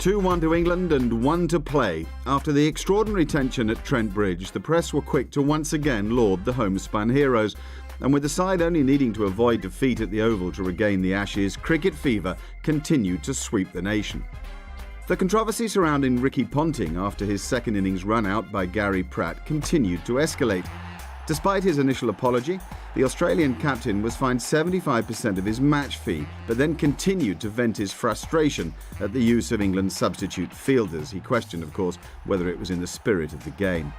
2-1 to England and 1 to play. After the extraordinary tension at Trent Bridge, the press were quick to once again laud the homespun heroes. And with the side only needing to avoid defeat at the Oval to regain the Ashes, cricket fever continued to sweep the nation. The controversy surrounding Ricky Ponting after his second innings run out by Gary Pratt continued to escalate. Despite his initial apology, the Australian captain was fined 75% of his match fee, but then continued to vent his frustration at the use of England's substitute fielders. He questioned, of course, whether it was in the spirit of the game.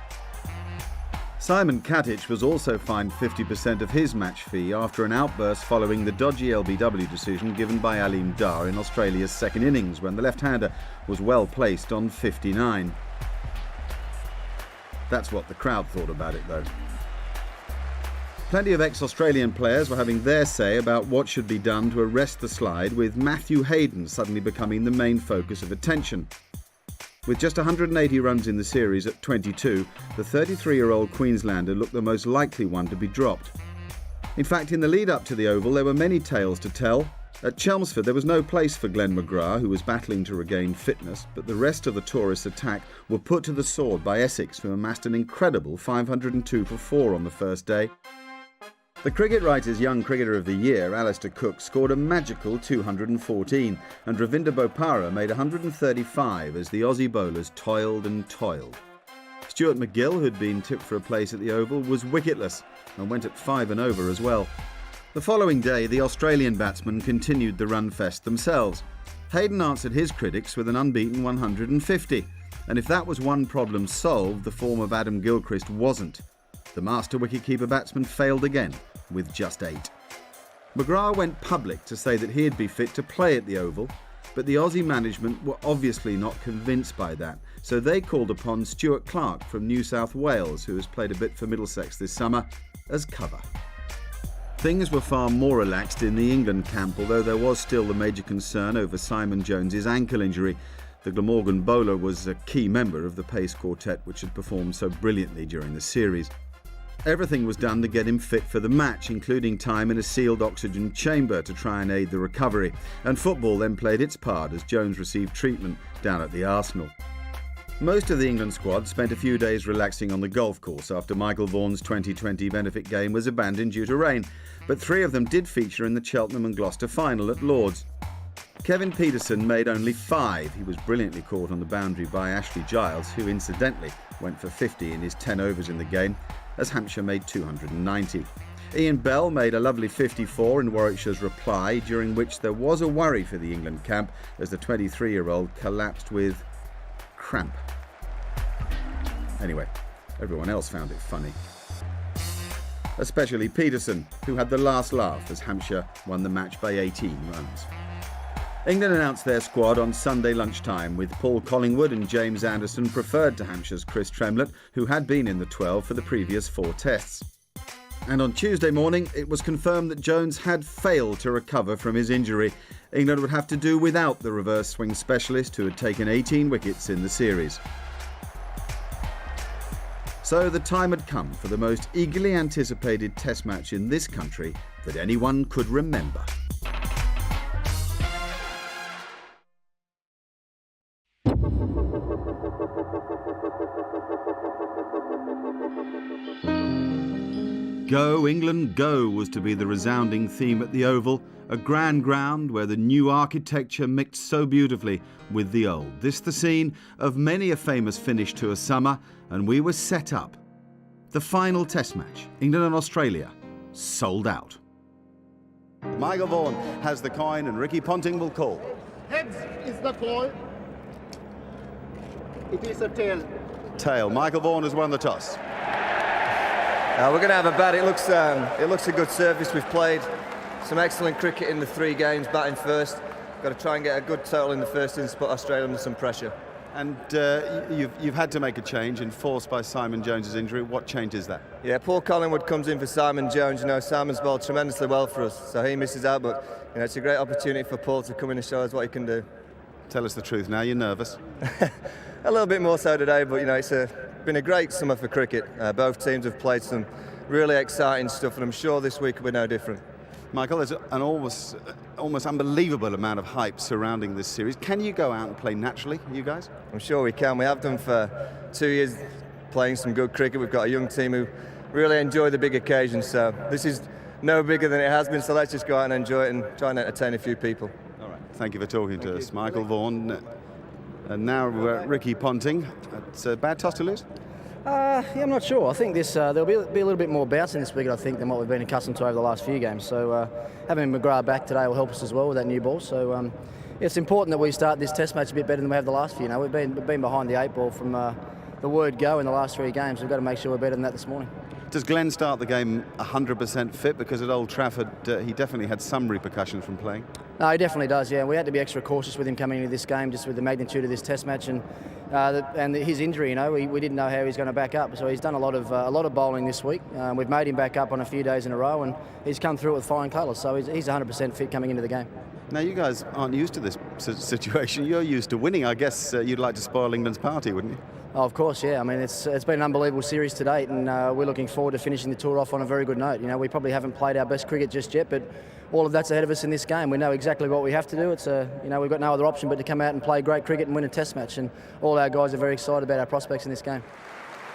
Simon Katich was also fined 50% of his match fee after an outburst following the dodgy LBW decision given by Aleem Dar in Australia's second innings when the left-hander was well placed on 59. That's what the crowd thought about it, though. Plenty of ex-Australian players were having their say about what should be done to arrest the slide, with Matthew Hayden suddenly becoming the main focus of attention. With just 180 runs in the series at 22, the 33-year-old Queenslander looked the most likely one to be dropped. In fact, in the lead-up to the Oval, there were many tales to tell. At Chelmsford, there was no place for Glenn McGrath, who was battling to regain fitness, but the rest of the tourist attack were put to the sword by Essex, who amassed an incredible 502 for 4 on the first day. The Cricket Writer's Young Cricketer of the Year, Alistair Cook, scored a magical 214, and Ravinder Bopara made 135 as the Aussie bowlers toiled and toiled. Stuart MacGill, who'd been tipped for a place at the Oval, was wicketless and went at 5 and over as well. The following day, the Australian batsmen continued the run fest themselves. Hayden answered his critics with an unbeaten 150, and if that was one problem solved, the form of Adam Gilchrist wasn't. The master wicketkeeper batsman failed again, with just 8. McGrath went public to say that he'd be fit to play at the Oval, but the Aussie management were obviously not convinced by that, so they called upon Stuart Clark from New South Wales, who has played a bit for Middlesex this summer, as cover. Things were far more relaxed in the England camp, although there was still the major concern over Simon Jones's ankle injury. The Glamorgan bowler was a key member of the pace quartet which had performed so brilliantly during the series. Everything was done to get him fit for the match, including time in a sealed oxygen chamber to try and aid the recovery. And football then played its part as Jones received treatment down at the Arsenal. Most of the England squad spent a few days relaxing on the golf course after Michael Vaughan's 2020 benefit game was abandoned due to rain, but 3 of them did feature in the Cheltenham and Gloucester final at Lord's. Kevin Peterson made only 5. He was brilliantly caught on the boundary by Ashley Giles, who incidentally went for 50 in his 10 overs in the game, as Hampshire made 290. Ian Bell made a lovely 54 in Warwickshire's reply, during which there was a worry for the England camp as the 23-year-old collapsed with cramp. Anyway, everyone else found it funny. Especially Peterson, who had the last laugh as Hampshire won the match by 18 runs. England announced their squad on Sunday lunchtime, with Paul Collingwood and James Anderson preferred to Hampshire's Chris Tremlett, who had been in the 12 for the previous 4 tests. And on Tuesday morning, it was confirmed that Jones had failed to recover from his injury. England would have to do without the reverse swing specialist who had taken 18 wickets in the series. So the time had come for the most eagerly anticipated test match in this country that anyone could remember. Go, England, go was to be the resounding theme at the Oval, a grand ground where the new architecture mixed so beautifully with the old. This the scene of many a famous finish to a summer, and we were set up. The final test match, England and Australia, sold out. Michael Vaughan has the coin and Ricky Ponting will call. Heads is the coin. It is a tail. Tail. Michael Vaughan has won the toss. We're going to have a bat. It looks a good service we've played. Some excellent cricket in the 3 games, batting first. Got to try and get a good total in the first innings, put Australia under some pressure. And you've had to make a change, enforced by Simon Jones's injury. What change is that? Yeah, Paul Collingwood comes in for Simon Jones. You know, Simon's bowled tremendously well for us, so he misses out. But you know, it's a great opportunity for Paul to come in and show us what he can do. Tell us the truth now. You're nervous. A little bit more so today, but you know, it's been a great summer for cricket. Both teams have played some really exciting stuff, and I'm sure this week will be no different. Michael, there's an almost unbelievable amount of hype surrounding this series. Can you go out and play naturally, you guys? I'm sure we can. We have done for 2 years, playing some good cricket. We've got a young team who really enjoy the big occasions. So this is no bigger than it has been. So let's just go out and enjoy it and try and entertain a few people. All right. Thank you for talking to us, Michael Vaughan. And now Ricky Ponting. It's a bad toss to lose? Yeah, I'm not sure. I think there'll be a little bit more bounce in this wicket, I think, than what we've been accustomed to over the last few games. So having McGrath back today will help us as well with that new ball. So it's important that we start this Test match a bit better than we have the last few. You know, we've been behind the 8 ball from the word go in the last 3 games. We've got to make sure we're better than that this morning. Does Glenn start the game 100% fit? Because at Old Trafford, he definitely had some repercussions from playing. No, he definitely does, yeah. We had to be extra cautious with him coming into this game, just with the magnitude of this Test match and his injury. You know, we didn't know how he was going to back up. So he's done a lot of bowling this week. We've made him back up on a few days in a row, and he's come through it with flying colours. So he's 100% fit coming into the game. Now, you guys aren't used to this situation. You're used to winning. I guess you'd like to spoil England's party, wouldn't you? Oh, of course, yeah. I mean, it's been an unbelievable series to date, and we're looking forward to finishing the tour off on a very good note. You know, we probably haven't played our best cricket just yet, but all of that's ahead of us in this game. We know exactly what we have to do. It's you know, we've got no other option but to come out and play great cricket and win a Test match, and all our guys are very excited about our prospects in this game.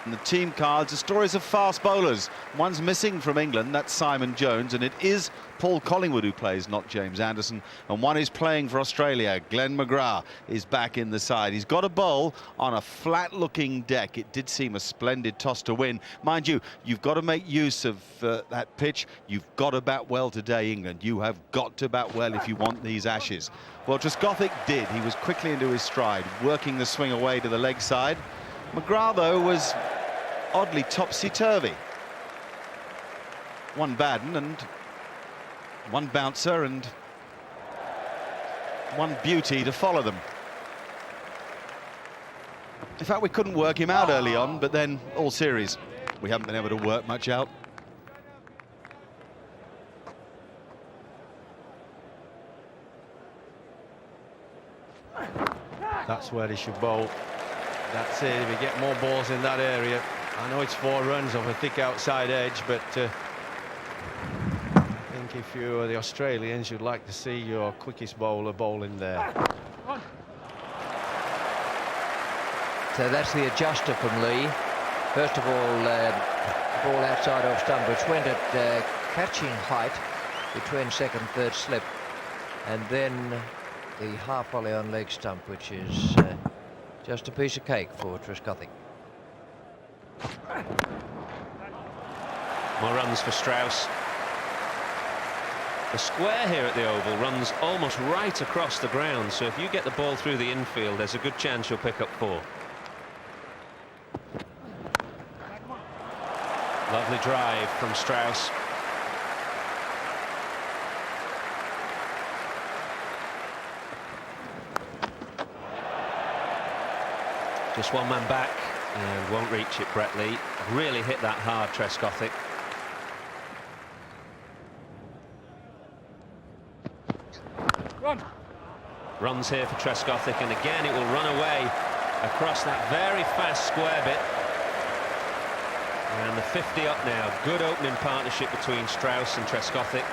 And the team cards are stories of fast bowlers. One's missing from England, that's Simon Jones, and it is Paul Collingwood who plays, not James Anderson. And one is playing for Australia. Glenn McGrath is back in the side. He's got a bowl on a flat-looking deck. It did seem a splendid toss to win. Mind you, you've got to make use of that pitch. You've got to bat well today, England. You have got to bat well if you want these Ashes. Well, Trescothick did. He was quickly into his stride, working the swing away to the leg side. McGrath, though, was oddly topsy-turvy. One Baden and one bouncer and one beauty to follow them. In fact, we couldn't work him out early on, but then all series we haven't been able to work much out. That's where he should bowl. That's it. If we get more balls in that area, I know it's 4 runs off a thick outside edge, but I think if you're the Australians, you'd like to see your quickest bowler bowling there. So that's the adjuster from Lee. First of all, ball outside off stump, which went at catching height between second, third slip, and then the half volley on leg stump, which is just a piece of cake for Trescothick. More runs for Strauss. The square here at the Oval runs almost right across the ground, so if you get the ball through the infield, there's a good chance you'll pick up 4. Lovely drive from Strauss. Just one man back and won't reach it, Brett Lee. Really hit that hard, Trescothick. Runs here for Trescothick, and again it will run away across that very fast square bit. And the 50 up now. Good opening partnership between Strauss and Trescothick.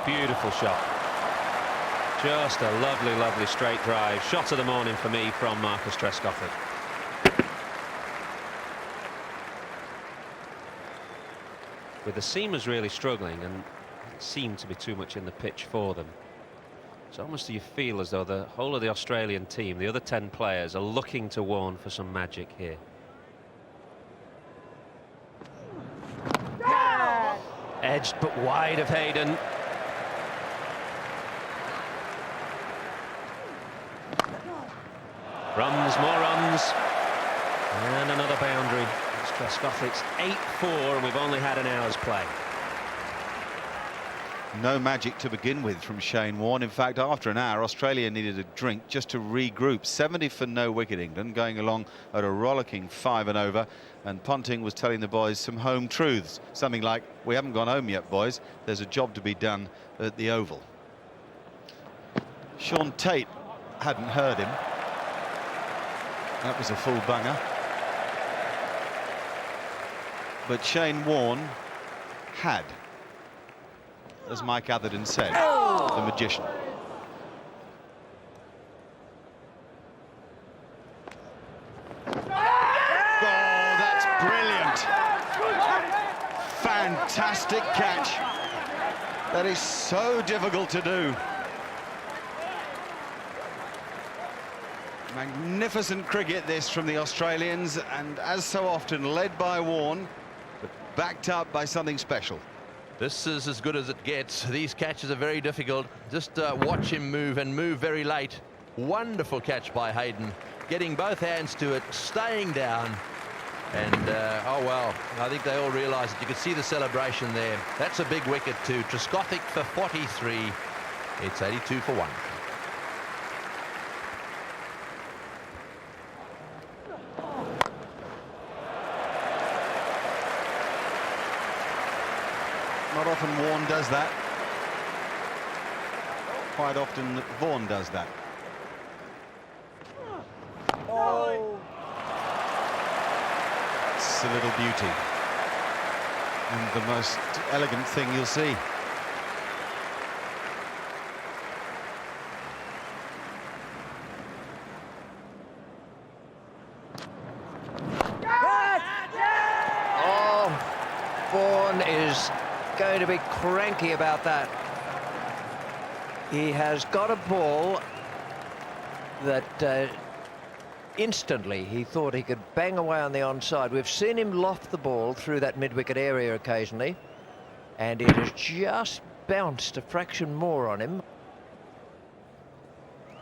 Beautiful shot. Just a lovely, lovely straight drive. Shot of the morning for me from Marcus Trescothick. With the seamers really struggling, and it seemed to be too much in the pitch for them. It's almost you feel as though the whole of the Australian team, the other 10 players, are looking to Warne for some magic here. Edged but wide of Hayden. Runs, more runs, and another boundary. It's Trescothick's 8-4, and we've only had an hour's play. No magic to begin with from Shane Warne. In fact, after an hour, Australia needed a drink just to regroup. 70 for no wicket England, going along at a rollicking 5 and over. And Ponting was telling the boys some home truths. Something like, we haven't gone home yet, boys. There's a job to be done at the Oval. Sean Tate hadn't heard him. That was a full banger. but Shane Warne had, as Mike Atherton said, the magician. Oh, that's brilliant. Fantastic catch. That is so difficult to do. Magnificent cricket this from the Australians, and as so often led by Warne, but backed up by something special. This is as good as it gets. These catches are very difficult. Just watch him move, and move very late. Wonderful catch by Hayden, getting both hands to it, staying down, and oh well, I think they all realise it. You could see the celebration there. That's a big wicket too. Trescothick for 43. It's 82 for 1. Not often Warne does that. Quite often Vaughan does that. Oh. It's a little beauty. And the most elegant thing you'll see. Oh, Vaughan is going to be cranky about that. He has got a ball that instantly he thought he could bang away on the onside. We've seen him loft the ball through that mid-wicket area occasionally, and it has just bounced a fraction more on him.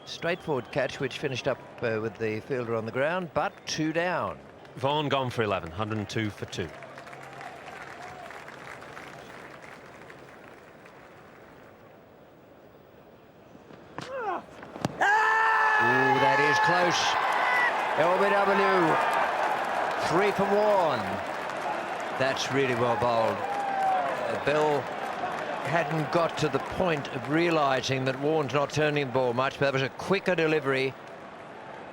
Straightforward catch which finished up with the fielder on the ground, but 2 down. Vaughan gone for 11, 102 for 2. That is close. LBW 3 for 1. That's really well bowled. Bell hadn't got to the point of realising that Warne's not turning the ball much, but that was a quicker delivery.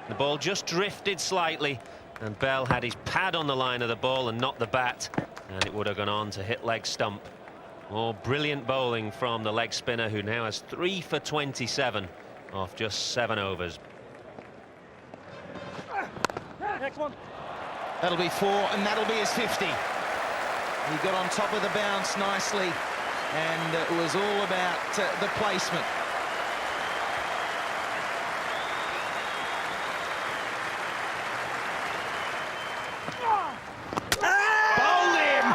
The ball just drifted slightly, and Bell had his pad on the line of the ball and not the bat, and it would have gone on to hit leg stump. Oh, brilliant bowling from the leg spinner, who now has 3 for 27 off just 7 overs. Next one. That'll be 4, and that'll be his 50. He got on top of the bounce nicely, and it was all about the placement. Bowled him!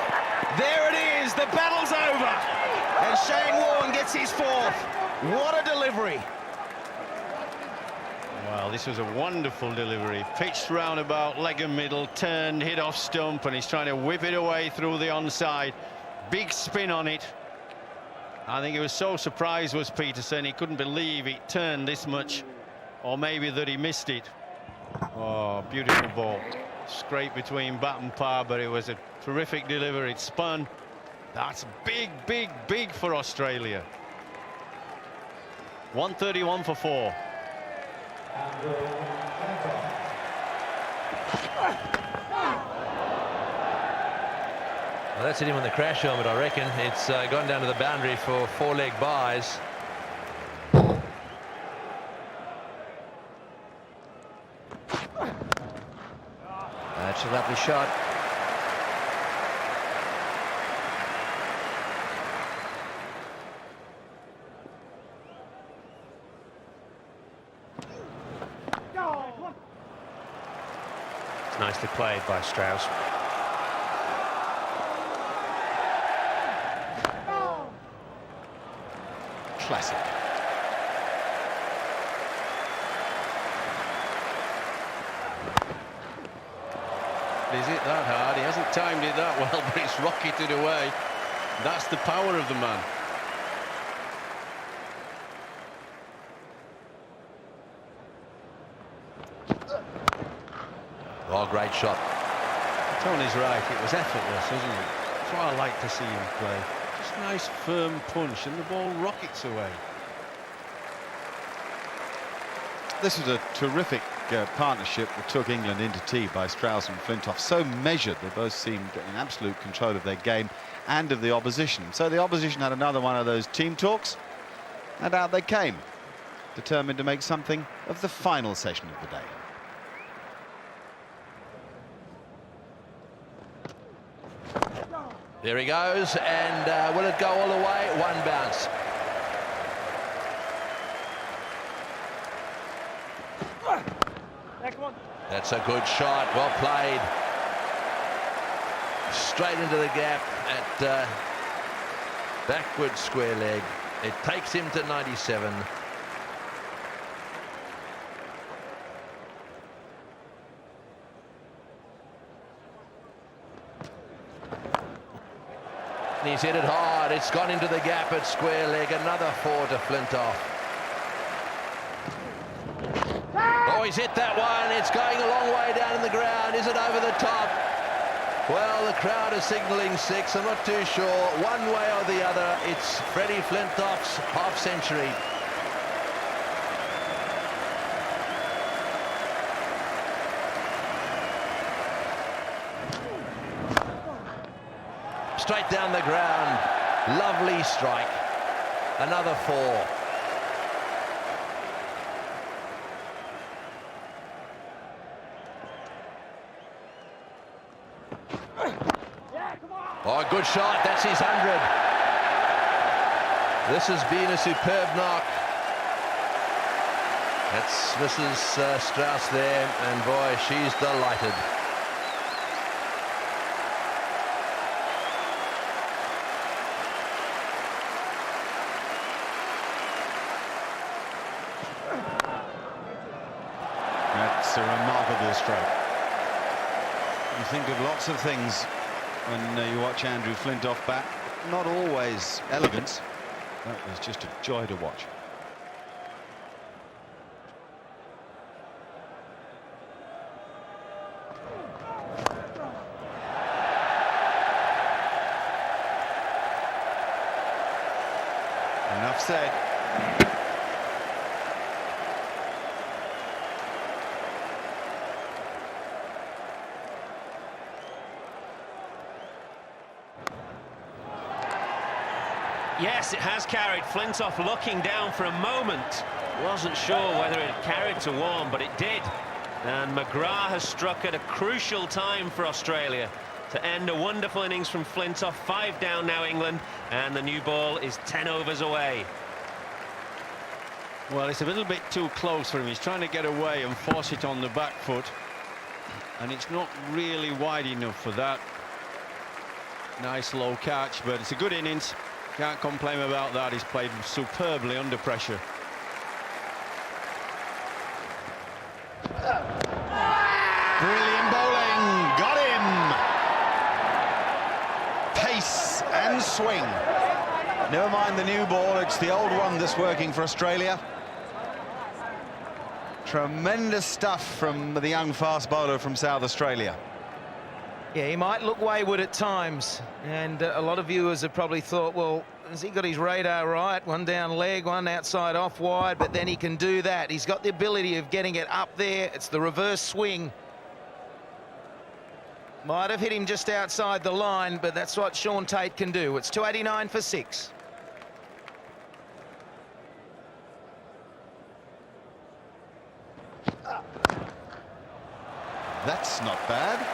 There it is, the battle's over, and Shane Warne gets his 4th. What a delivery. Well, this was a wonderful delivery. Pitched roundabout, leg and middle, turned, hit off stump, and he's trying to whip it away through the onside. Big spin on it. I think he was so surprised, was Peterson. He couldn't believe it turned this much, or maybe that he missed it. Oh, beautiful ball. Scrape between bat and par, but it was a terrific delivery. It spun. That's big, big, big for Australia. 131 for 4. Well, that's hit him on the crash helmet, I reckon. It's gone down to the boundary for 4-leg buys. That's a lovely shot. It's nicely played by Strauss. Classic. Is it that hard? He hasn't timed it that well, but it's rocketed away. That's the power of the man. Oh, great shot. Tony's right, it was effortless, isn't it? That's what I like to see him play. Just a nice firm punch, and the ball rockets away. This was a terrific partnership that took England into tea by Strauss and Flintoff. So measured, they both seemed in absolute control of their game and of the opposition. So the opposition had another one of those team talks, and out they came, determined to make something of the final session of the day. There he goes, and will it go all the way? One bounce. Next one. That's a good shot, well played. Straight into the gap at backward square leg. It takes him to 97. And he's hit it hard. It's gone into the gap at square leg. Another 4 to Flintoff. Oh, he's hit that one. It's going a long way down in the ground. Is it over the top? Well, the crowd is signalling 6. I'm not too sure. One way or the other, it's Freddie Flintoff's half century. Straight down the ground. Lovely strike. Another 4. Oh, good shot. That's his 100. This has been a superb knock. That's Mrs. Strauss there, and boy, she's delighted. That's a remarkable stroke. You think of lots of things when you watch Andrew Flintoff bat. Not always elegance. That was just a joy to watch. Enough said. Yes, it has carried. Flintoff looking down for a moment. Wasn't sure whether it carried to Warne, but it did. And McGrath has struck at a crucial time for Australia to end a wonderful innings from Flintoff. 5 down now, England, and the new ball is 10 overs away. Well, it's a little bit too close for him. He's trying to get away and force it on the back foot, and it's not really wide enough for that. Nice low catch, but it's a good innings. Can't complain about that. He's played superbly under pressure. Brilliant bowling. Got him. Pace and swing. Never mind the new ball. It's the old one that's working for Australia. Tremendous stuff from the young fast bowler from South Australia. Yeah, he might look wayward at times, and a lot of viewers have probably thought, well, has he got his radar right? One down leg, one outside off wide, but then he can do that. He's got the ability of getting it up there. It's the reverse swing. Might have hit him just outside the line, but that's what Shaun Tait can do. It's 289 for 6. That's not bad.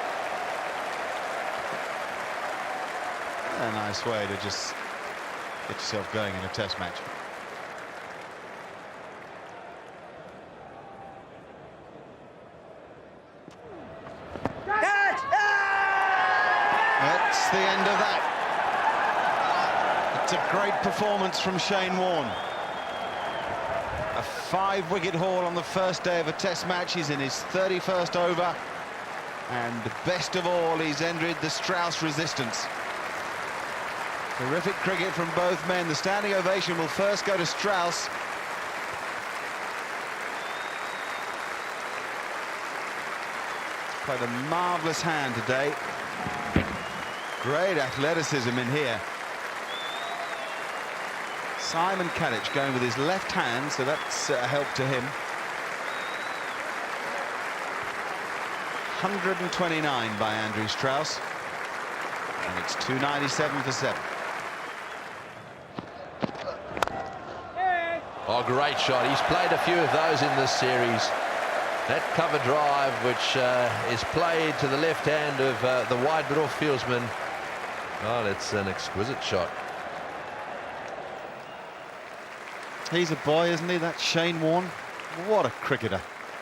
A nice way to just get yourself going in a test match. That's the end of that. It's a great performance from Shane Warne. A 5-wicket haul on the first day of a test match. He's in his 31st over, and best of all, he's ended the Strauss resistance. Terrific cricket from both men. The standing ovation will first go to Strauss. Played a marvellous hand today. Great athleticism in here. Simon Kadich going with his left hand, so that's a help to him. 129 by Andrew Strauss. And it's 297 for 7. Oh, great shot. He's played a few of those in this series. That cover drive, which is played to the left hand of the wide but-off fieldsman. Oh, that's an exquisite shot. He's a boy, isn't he? That's Shane Warne. What a cricketer.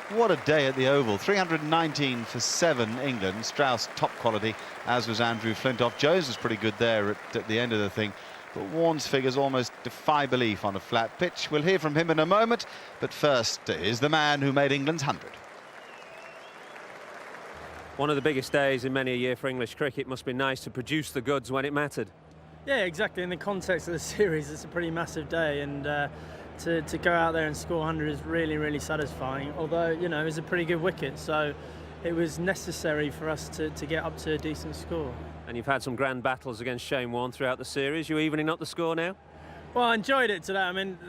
What a day at the Oval. 319 for 7, England. Strauss, top quality, as was Andrew Flintoff. Jones was pretty good there at the end of the thing. But Warne's figures almost defy belief on a flat pitch. We'll hear from him in a moment. But first is the man who made England's 100. One of the biggest days in many a year for English cricket. Must be nice to produce the goods when it mattered. Yeah, exactly. In the context of the series, it's a pretty massive day, and to go out there and score 100 is really, really satisfying. Although, you know, it was a pretty good wicket, so it was necessary for us to get up to a decent score. And you've had some grand battles against Shane Warne throughout the series. You evening up the score now? Well, I enjoyed it today. I mean,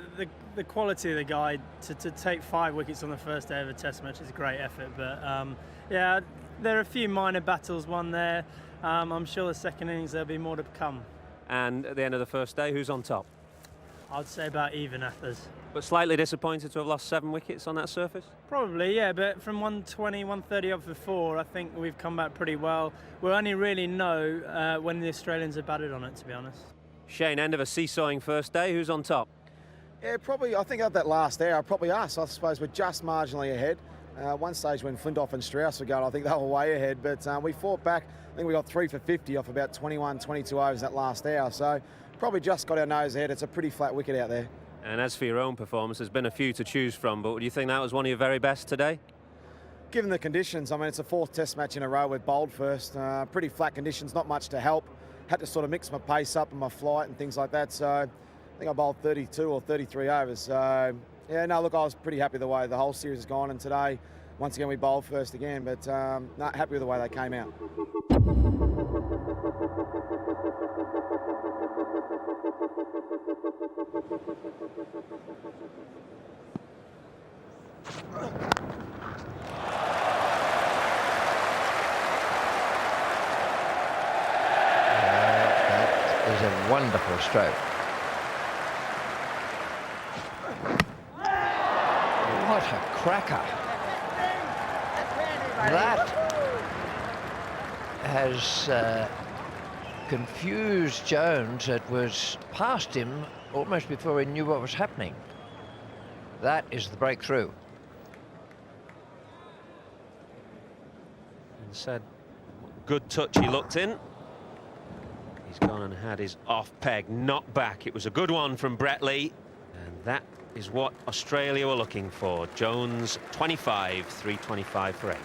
the quality of the guy to take 5 wickets on the first day of a Test match is a great effort. But yeah, there are a few minor battles won there. I'm sure the second innings there'll be more to come. And at the end of the first day, who's on top? I'd say about even Athers. But slightly disappointed to have lost 7 wickets on that surface? Probably, yeah, but from 120, 130 up for 4, I think we've come back pretty well. We'll only really know when the Australians are batted on it, to be honest. Shane, end of a seesawing first day. Who's on top? Yeah, probably, I think of that last hour, probably us. I suppose we're just marginally ahead. One stage when Flintoff and Strauss were going, I think they were way ahead, but we fought back. I think we got 3 for 50 off about 21, 22 overs that last hour, so probably just got our nose ahead. It's a pretty flat wicket out there. And as for your own performance, there's been a few to choose from, but do you think that was one of your very best today? Given the conditions, I mean, it's a 4th Test match in a row. We've bowled first. Pretty flat conditions, not much to help. Had to sort of mix my pace up and my flight and things like that, so I think I bowled 32 or 33 overs. So, yeah, no, look, I was pretty happy the way the whole series has gone, and today, once again, we bowled first again, but not happy with the way they came out. That is a wonderful stroke. What a cracker. That has confused Jones. It was past him almost before he knew what was happening. That is the breakthrough. And said, good touch, he looked in. He's gone and had his off peg knocked back. It was a good one from Brett Lee, and that is what Australia were looking for. Jones 25, 325 for 8.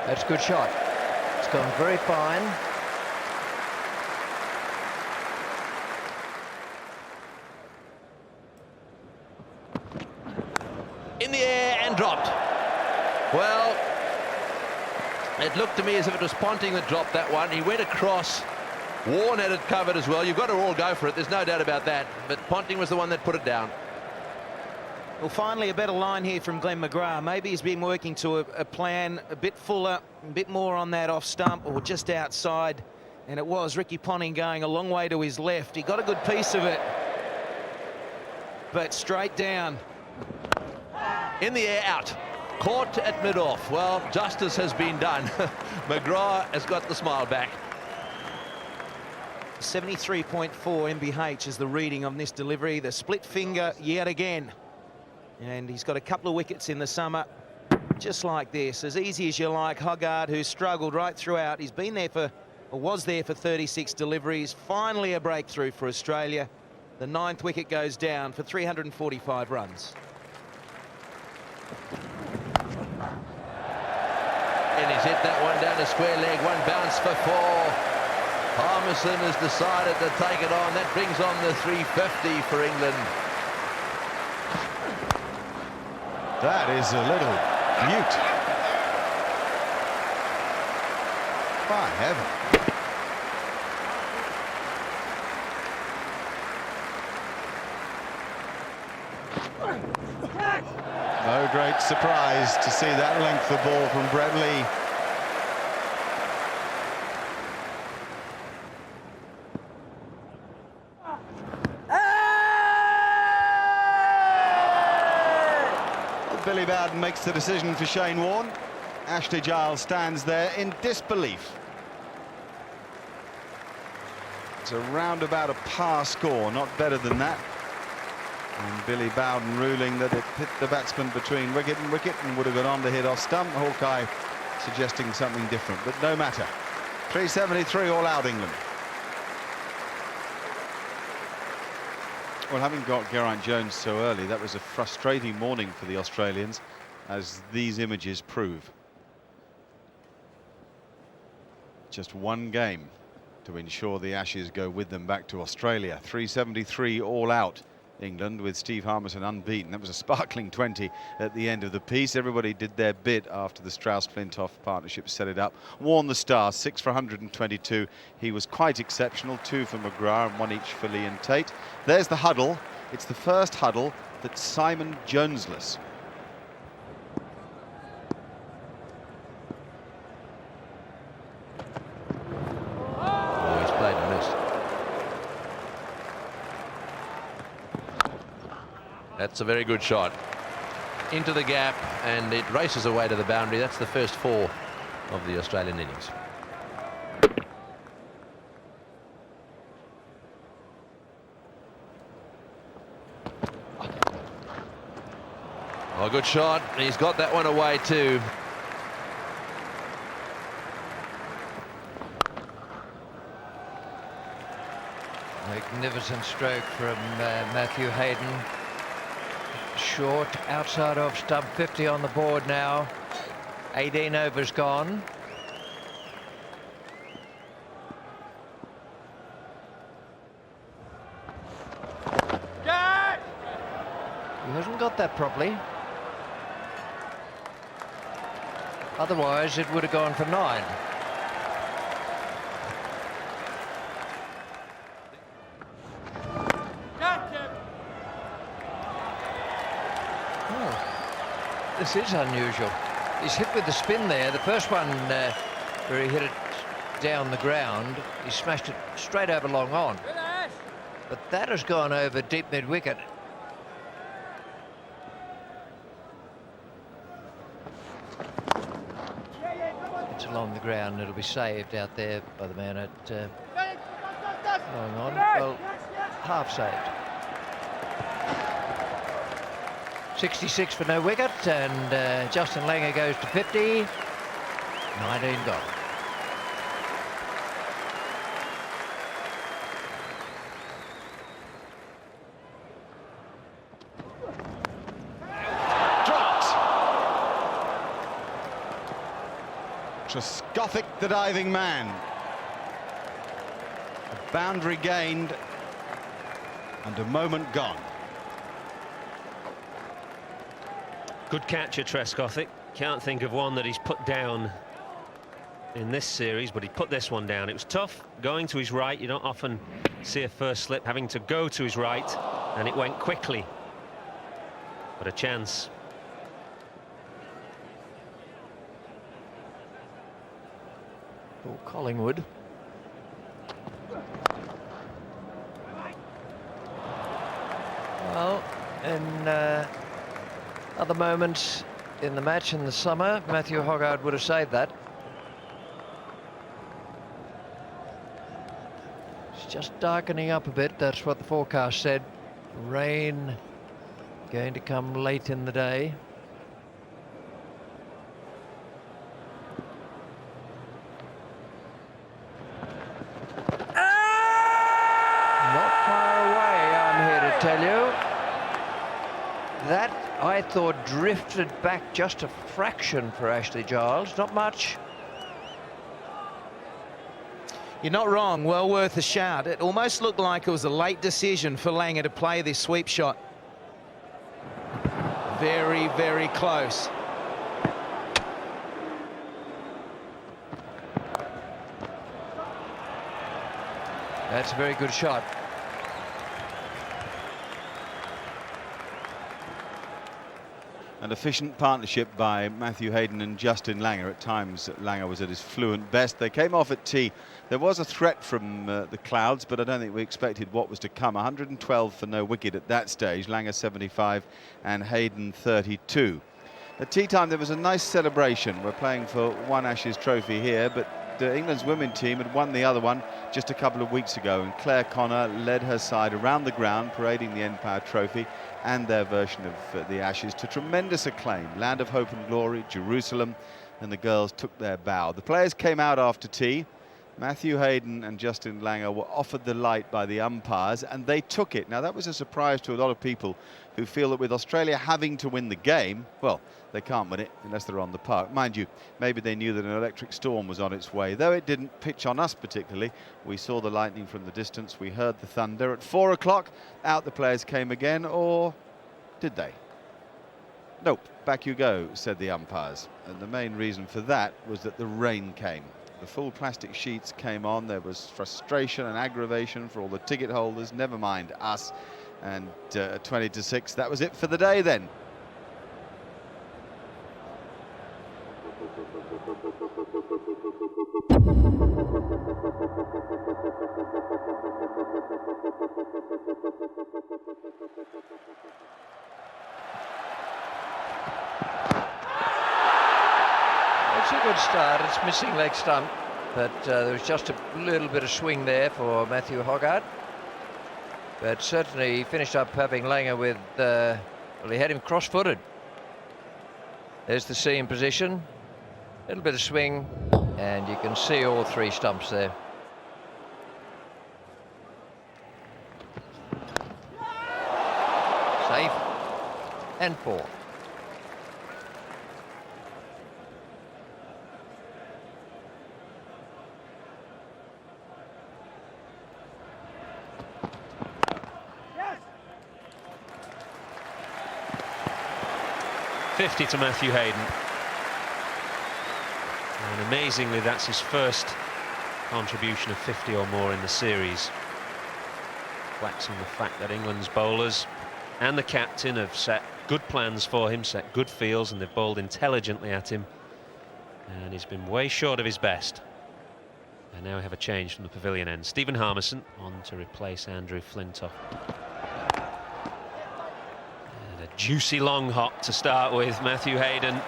That's a good shot. It's gone very fine. In the air and dropped. Well, it looked to me as if it was Ponting that dropped that one. He went across. Warne had it covered as well. You've got to all go for it. There's no doubt about that. But Ponting was the one that put it down. Well, finally a better line here from Glenn McGrath. Maybe he's been working to a plan a bit fuller, a bit more on that off stump or just outside. And it was Ricky Ponting going a long way to his left. He got a good piece of it, but straight down. In the air, out. Caught at mid-off. Well, justice has been done. McGrath has got the smile back. 73.4 MBH is the reading on this delivery. The split finger yet again. And he's got a couple of wickets in the summer, just like this. As easy as you like. Hoggard, who struggled right throughout. He's been there for, or was there for 36 deliveries. Finally a breakthrough for Australia. The 9th wicket goes down for 345 runs. And he's hit that one down to square leg. One bounce for 4. Harmison has decided to take it on. That brings on the 350 for England. That is a little beaut. By heaven. surprised to see that length of ball from Brett Lee. Billy Bowden makes the decision for Shane Warne. Ashley Giles stands there in disbelief. It's around about a par score, not better than that. And Billy Bowden ruling that it hit the batsman between wicket and would have gone on to hit off stump. Hawkeye suggesting something different, but no matter. 373 all out England. Well, having got Geraint Jones so early, that was a frustrating morning for the Australians, as these images prove. Just one game to ensure the Ashes go with them back to Australia. 373 all out England, with Steve Harmison unbeaten. That was a sparkling 20 at the end of the piece. Everybody did their bit after the Strauss-Flintoff partnership set it up. Warne the star, 6 for 122. He was quite exceptional, 2 for McGrath and 1 each for Lee and Tate. There's the huddle. It's the first huddle that's Simon Jonesless. Oh, he's played and missed. That's a very good shot. Into the gap, and it races away to the boundary. That's the first 4 of the Australian innings. Oh, good shot. He's got that one away too. Magnificent stroke from Matthew Hayden. Short, outside of stump, 50 on the board now. 18 overs gone. He hasn't got that properly. Otherwise, it would have gone for 9. This is unusual. He's hit with the spin there. The first one where he hit it down the ground, he smashed it straight over long on. But that has gone over deep mid-wicket. It's along the ground. It'll be saved out there by the man at long on. Well, half saved. 66 for no wicket, and Justin Langer goes to 50. 19 gone. Dropped. Trescothick, the diving man. A boundary gained and a moment gone. Good catch at Trescothick. Can't think of one that he's put down in this series, but he put this one down. It was tough going to his right. You don't often see a first slip having to go to his right, and it went quickly. But a chance. For Collingwood. Well, in other moments in the match in the summer, Matthew Hoggard would have saved that. It's just darkening up a bit. That's what the forecast said. Rain going to come late in the day. Not far away, I'm here to tell you. That, I thought, drifted back just a fraction for Ashley Giles. Not much. You're not wrong. Well worth a shout. It almost looked like it was a late decision for Langer to play this sweep shot. Very, very close. That's a very good shot. An efficient partnership by Matthew Hayden and Justin Langer. At times, Langer was at his fluent best. They came off at tee. There was a threat from the clouds, but I don't think we expected what was to come. 112 for no wicket at that stage. Langer 75 and Hayden 32. At tea time, there was a nice celebration. We're playing for one Ashes trophy here, but England's women's team had won the other one just a couple of weeks ago, and Claire Connor led her side around the ground, parading the Empire Trophy and their version of the Ashes to tremendous acclaim. Land of Hope and Glory, Jerusalem, and the girls took their bow. The players came out after tea. Matthew Hayden and Justin Langer were offered the light by the umpires, and they took it. Now, that was a surprise to a lot of people who feel that with Australia having to win the game, well, they can't win it unless they're on the park. Mind you, maybe they knew that an electric storm was on its way, though it didn't pitch on us particularly. We saw the lightning from the distance, we heard the thunder. At 4 o'clock, out the players came again, or did they? Nope, back you go, said the umpires. And the main reason for that was that the rain came. The full plastic sheets came on. There was frustration and aggravation for all the ticket holders, never mind us. And 20-6, that was it for the day then. It's a good start. It's missing leg stump, but there was just a little bit of swing there for Matthew Hoggard. But certainly he finished up having Langer with, well, he had him cross-footed. There's the seam position. A little bit of swing, and you can see all three stumps there. Safe and 4. Yes. 50 to Matthew Hayden. And amazingly, that's his first contribution of 50 or more in the series. Reflects on the fact that England's bowlers and the captain have set good plans for him, set good fields, and they've bowled intelligently at him. And he's been way short of his best. And now we have a change from the pavilion end. Stephen Harmison on to replace Andrew Flintoff. And a juicy long hop to start with, Matthew Hayden.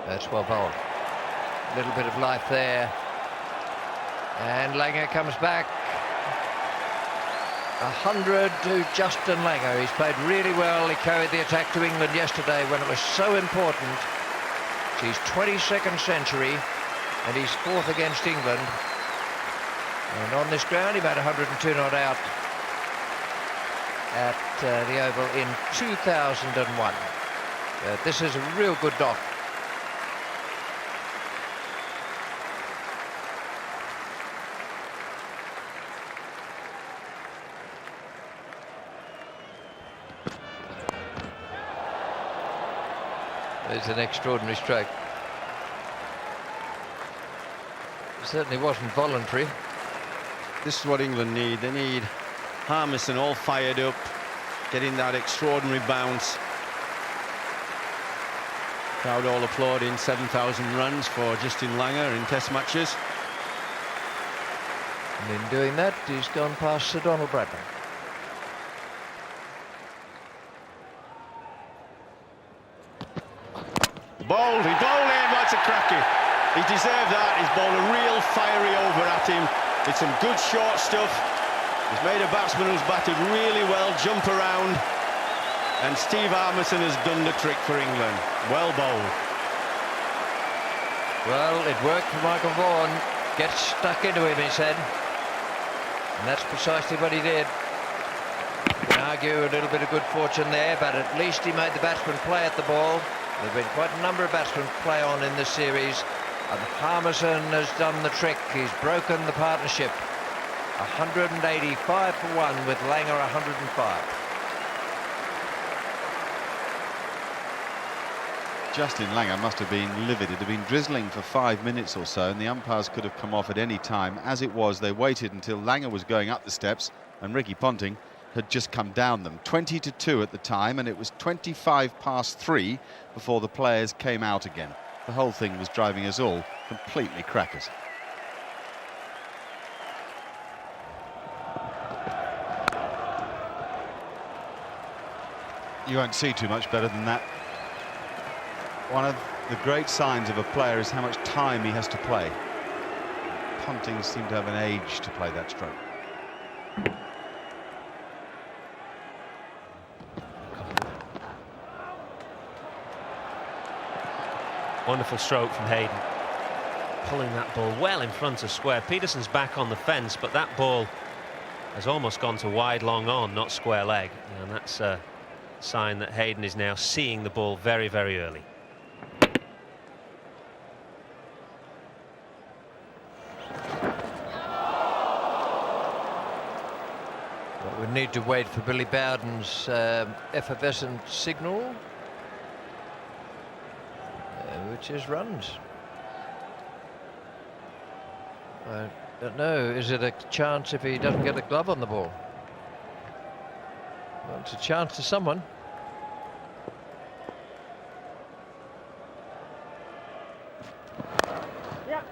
That's well bowled. A little bit of life there. And Langer comes back. 100 to Justin Langer. He's played really well. He carried the attack to England yesterday when it was so important. It's his 22nd century, and he's 4th against England. And on this ground, he made 102 not out at the Oval in 2001. This is a real good knock. It's an extraordinary stroke. It certainly wasn't voluntary. This is what England need. They need Harmison all fired up, getting that extraordinary bounce. Crowd all applauding 7,000 runs for Justin Langer in Test matches. And in doing that, he's gone past Sir Donald Bradman. Bowled, he bowled him, that's a cracker. He deserved that. He's bowled a real fiery over at him. It's some good short stuff. He's made a batsman who's batted really well jump around. And Steve Harmison has done the trick for England. Well bowled. Well, it worked for Michael Vaughan. Get stuck into him, he said. And that's precisely what he did. You can argue a little bit of good fortune there, but at least he made the batsman play at the ball. There have been quite a number of batsmen play on in this series, and Harmison has done the trick. He's broken the partnership. 185 for 1 with Langer 105. Justin Langer must have been livid. It had been drizzling for 5 minutes or so, and the umpires could have come off at any time. As it was, they waited until Langer was going up the steps and Ricky Ponting had just come down them. 20-2 at the time, and it was 3 before the players came out again. The whole thing was driving us all completely crackers. You won't see too much better than that. One of the great signs of a player is how much time he has to play. Ponting seemed to have an age to play that stroke. Wonderful stroke from Hayden, pulling that ball well in front of square. Peterson's back on the fence, but that ball has almost gone to wide long on, not square leg, and that's a sign that Hayden is now seeing the ball very, very early. But we need to wait for Billy Bowden's effervescent signal, which is runs. I don't know, is it a chance if he doesn't get a glove on the ball? Well, it's a chance to someone. Yeah.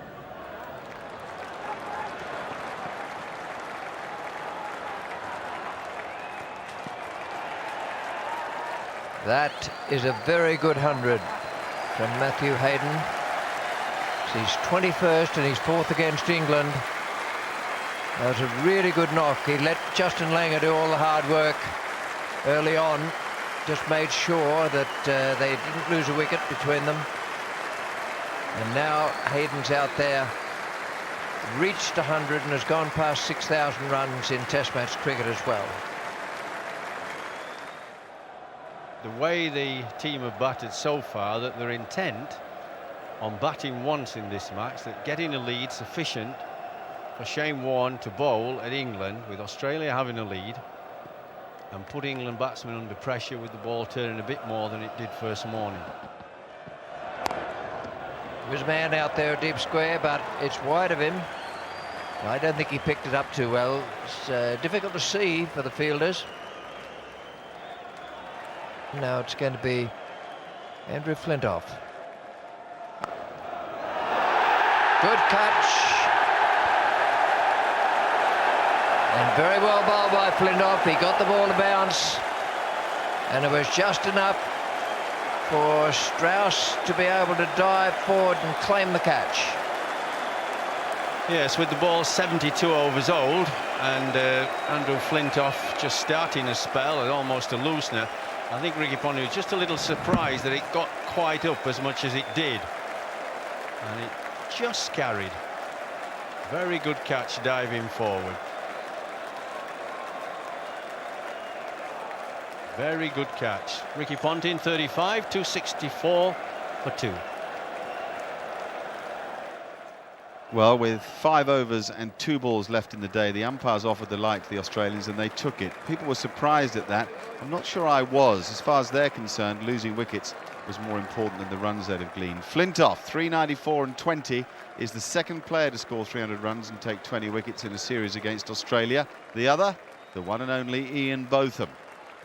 That is a very good 100 from Matthew Hayden. He's 21st and he's 4th against England. That was a really good knock. He let Justin Langer do all the hard work early on. Just made sure that they didn't lose a wicket between them. And now Hayden's out there, reached 100 and has gone past 6,000 runs in Test match cricket as well. The way the team have batted so far, that they're intent on batting once in this match, that getting a lead sufficient for Shane Warne to bowl at England, with Australia having a lead, and put England batsmen under pressure with the ball turning a bit more than it did first morning. There's a man out there deep square, but it's wide of him. I don't think he picked it up too well. It's difficult to see for the fielders. Now it's going to be Andrew Flintoff. Good catch. And very well bowled by Flintoff. He got the ball to bounce. And it was just enough for Strauss to be able to dive forward and claim the catch. Yes, with the ball 72 overs old, and Andrew Flintoff just starting a spell and almost a loosener, I think Ricky Ponting was just a little surprised that it got quite up as much as it did. And it just carried. Very good catch diving forward. Very good catch. Ricky Ponting, 35, 264 for 2. Well, with 5 overs and 2 balls left in the day, the umpires offered the light to the Australians and they took it. People were surprised at that. I'm not sure I was. As far as they're concerned, losing wickets was more important than the runs they'd have gleaned. Flintoff, 394 and 20, is the second player to score 300 runs and take 20 wickets in a series against Australia. The other, the one and only Ian Botham.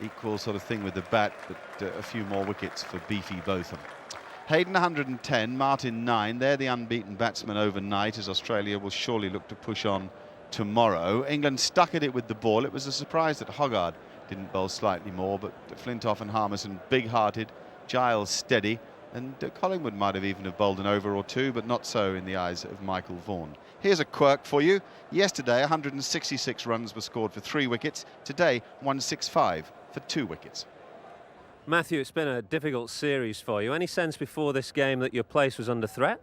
Equal sort of thing with the bat, but a few more wickets for beefy Botham. Hayden 110, Martin 9. They're the unbeaten batsmen overnight, as Australia will surely look to push on tomorrow. England stuck at it with the ball. It was a surprise that Hoggard didn't bowl slightly more, but Flintoff and Harmison big-hearted, Giles steady, and Collingwood might have even have bowled an over or two, but not so in the eyes of Michael Vaughan. Here's a quirk for you. Yesterday, 166 runs were scored for 3 wickets. Today, 165 for 2 wickets. Matthew, it's been a difficult series for you. Any sense before this game that your place was under threat?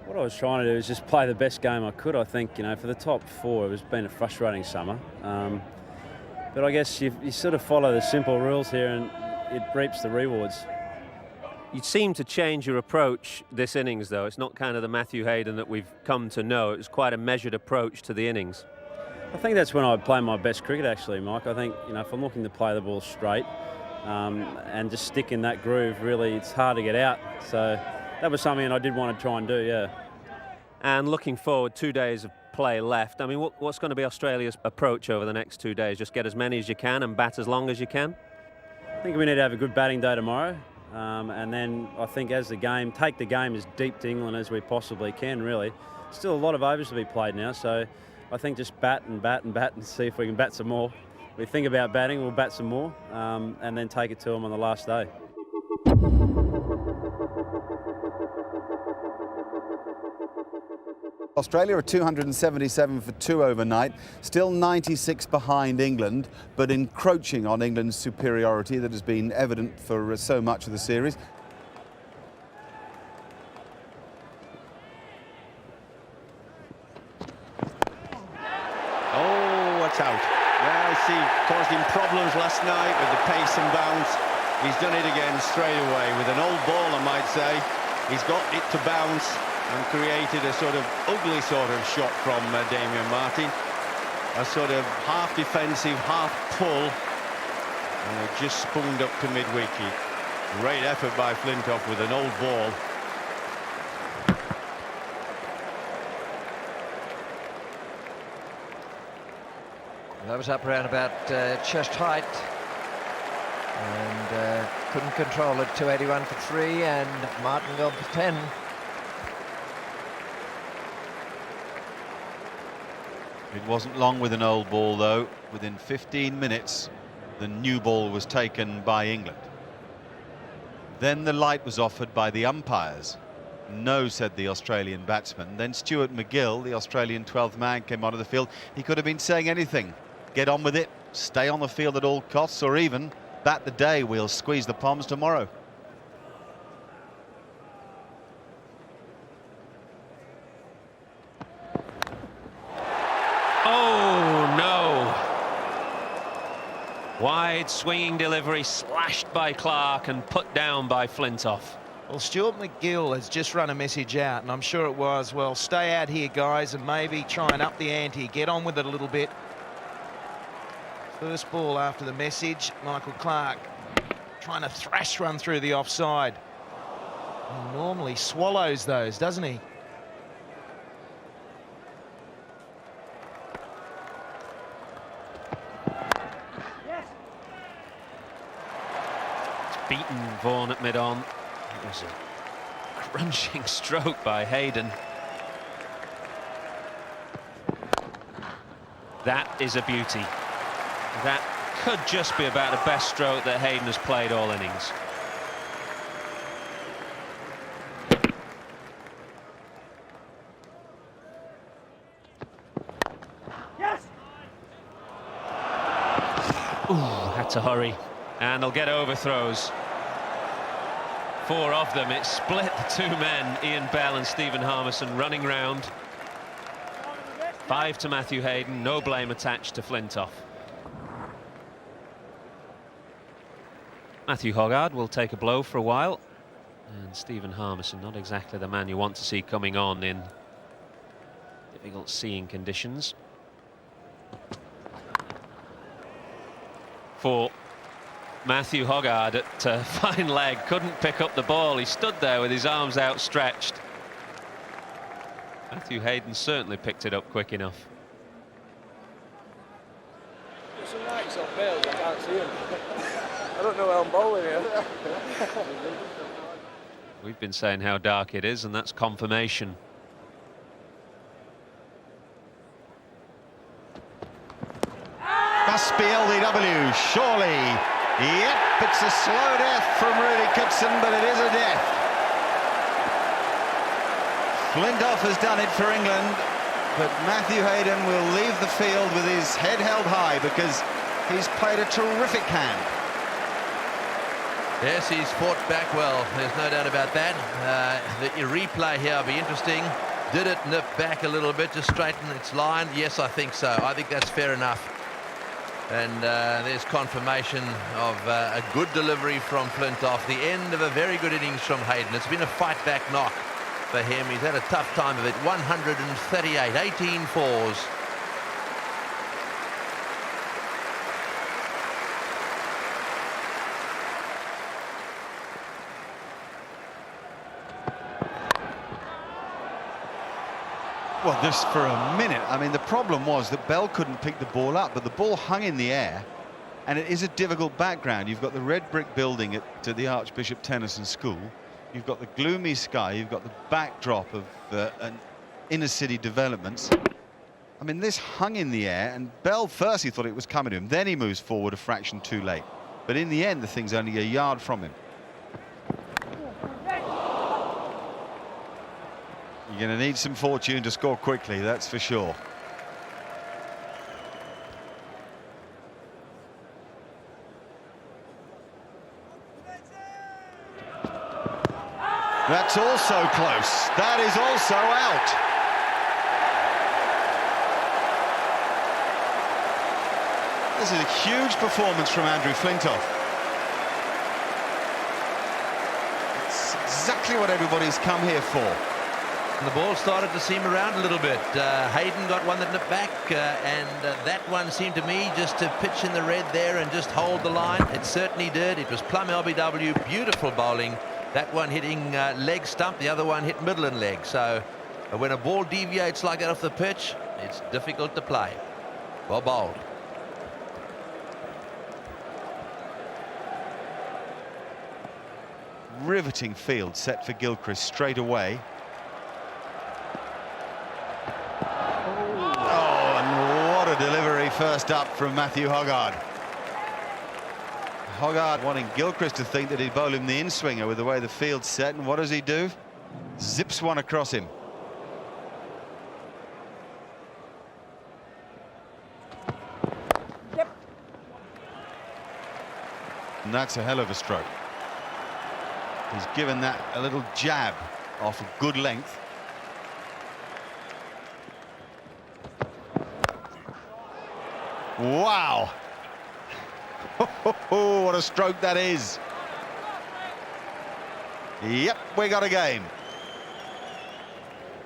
What I was trying to do is just play the best game I could. I think, you know, for the top 4, it's been a frustrating summer. But I guess you sort of follow the simple rules here and it reaps the rewards. You seem to change your approach this innings, though. It's not kind of the Matthew Hayden that we've come to know. It was quite a measured approach to the innings. I think that's when I play my best cricket, actually, Mike. I think, you know, if I'm looking to play the ball straight, and just stick in that groove. Really, it's hard to get out. So that was something I did want to try and do, yeah. And looking forward, 2 days of play left. I mean, what's going to be Australia's approach over the next 2 days? Just get as many as you can and bat as long as you can? I think we need to have a good batting day tomorrow. And then I think as the game, take the game as deep to England as we possibly can, really. Still a lot of overs to be played now, so I think just bat and bat and bat and see if we can bat some more. We think about batting, we'll bat some more, and then take it to them on the last day. Australia are 277 for 2 overnight, still 96 behind England, but encroaching on England's superiority that has been evident for so much of the series. Oh, what's out? Well, see, caused him problems last night with the pace and bounce. He's done it again straight away with an old ball, I might say. He's got it to bounce and created a sort of ugly sort of shot from Damian Martin. A sort of half defensive, half pull. And it just spooned up to mid-wicket. Great effort by Flintoff with an old ball. That was up around about chest height. And couldn't control it. 281 for 3, and Martin gone for 10. It wasn't long with an old ball, though. Within 15 minutes, the new ball was taken by England. Then the light was offered by the umpires. No, said the Australian batsman. Then Stuart MacGill, the Australian 12th man, came onto the field. He could have been saying anything. Get on with it, stay on the field at all costs, or even bat the day, we'll squeeze the palms tomorrow. Oh, no. Wide swinging delivery, slashed by Clark and put down by Flintoff. Well, Stuart MacGill has just run a message out, and I'm sure it was, well, stay out here, guys, and maybe try and up the ante, get on with it a little bit. First ball after the message, Michael Clark trying to thrash run through the offside. He normally swallows those, doesn't he? It's beaten Vaughan at mid-on. It was a crunching stroke by Hayden. That is a beauty. That could just be about the best stroke that Hayden has played all innings. Yes. Ooh, had to hurry. And they'll get overthrows. 4 of them. It split the 2 men, Ian Bell and Stephen Harmison, running round. 5 to Matthew Hayden, no blame attached to Flintoff. Matthew Hoggard will take a blow for a while, and Stephen Harmison, not exactly the man you want to see coming on in difficult seeing conditions. For Matthew Hoggard at fine leg, couldn't pick up the ball. He stood there with his arms outstretched. Matthew Hayden certainly picked it up quick enough. There's some lights on Bales, I can't see him. I don't know how I'm bowling here. We've been saying how dark it is, and that's confirmation. Must be LBW, surely. Yep, it's a slow death from Rudy Cookson, but it is a death. Flintoff has done it for England, but Matthew Hayden will leave the field with his head held high because he's played a terrific hand. Yes, he's fought back well. There's no doubt about that. The replay here will be interesting. Did it nip back a little bit to straighten its line? Yes, I think so. I think that's fair enough. And there's confirmation of a good delivery from Flintoff. The end of a very good innings from Hayden. It's been a fight-back knock for him. He's had a tough time of it. 138, 18 fours. Well, just for a minute. I mean, the problem was that Bell couldn't pick the ball up, but the ball hung in the air, and it is a difficult background. You've got the red brick building at the Archbishop Tennyson School. You've got the gloomy sky. You've got the backdrop of an inner city developments. I mean, this hung in the air, and Bell first he thought it was coming to him. Then he moves forward a fraction too late. But in the end, the thing's only a yard from him. You're going to need some fortune to score quickly, that's for sure. That's also close. That is also out. This is a huge performance from Andrew Flintoff. It's exactly what everybody's come here for. And the ball started to seam around a little bit. Hayden got one that nipped back, and that one seemed to me just to pitch in the red there and just hold the line. It certainly did. It was plumb LBW, beautiful bowling. That one hitting leg stump, the other one hit middle and leg. So when a ball deviates like that off the pitch, it's difficult to play. Well bowled. Riveting field set for Gilchrist straight away. Delivery first up from Matthew Hoggard. Hoggard wanting Gilchrist to think that he'd bowl him the in-swinger with the way the field's set, and what does he do? Zips one across him. Yep. And that's a hell of a stroke. He's given that a little jab off a good length. Wow. What a stroke that is. Yep, we got a game.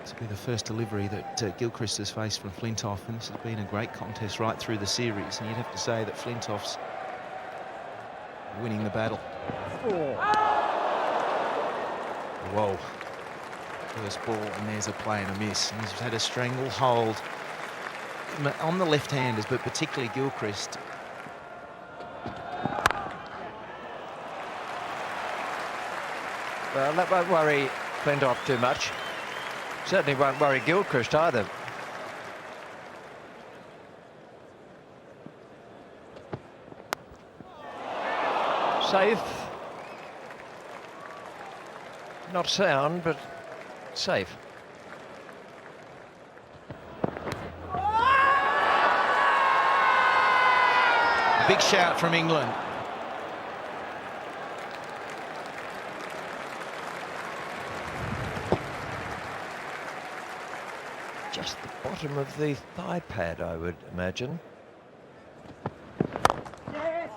This will be the first delivery that Gilchrist has faced from Flintoff, and this has been a great contest right through the series, and you'd have to say that Flintoff's winning the battle. Whoa. First ball, and there's a play and a miss, and he's had a stranglehold on the left-handers, but particularly Gilchrist. Well, that won't worry Flintoff too much. Certainly won't worry Gilchrist either. Safe. Not sound, but safe. Big shout from England. Just the bottom of the thigh pad, I would imagine. Yes.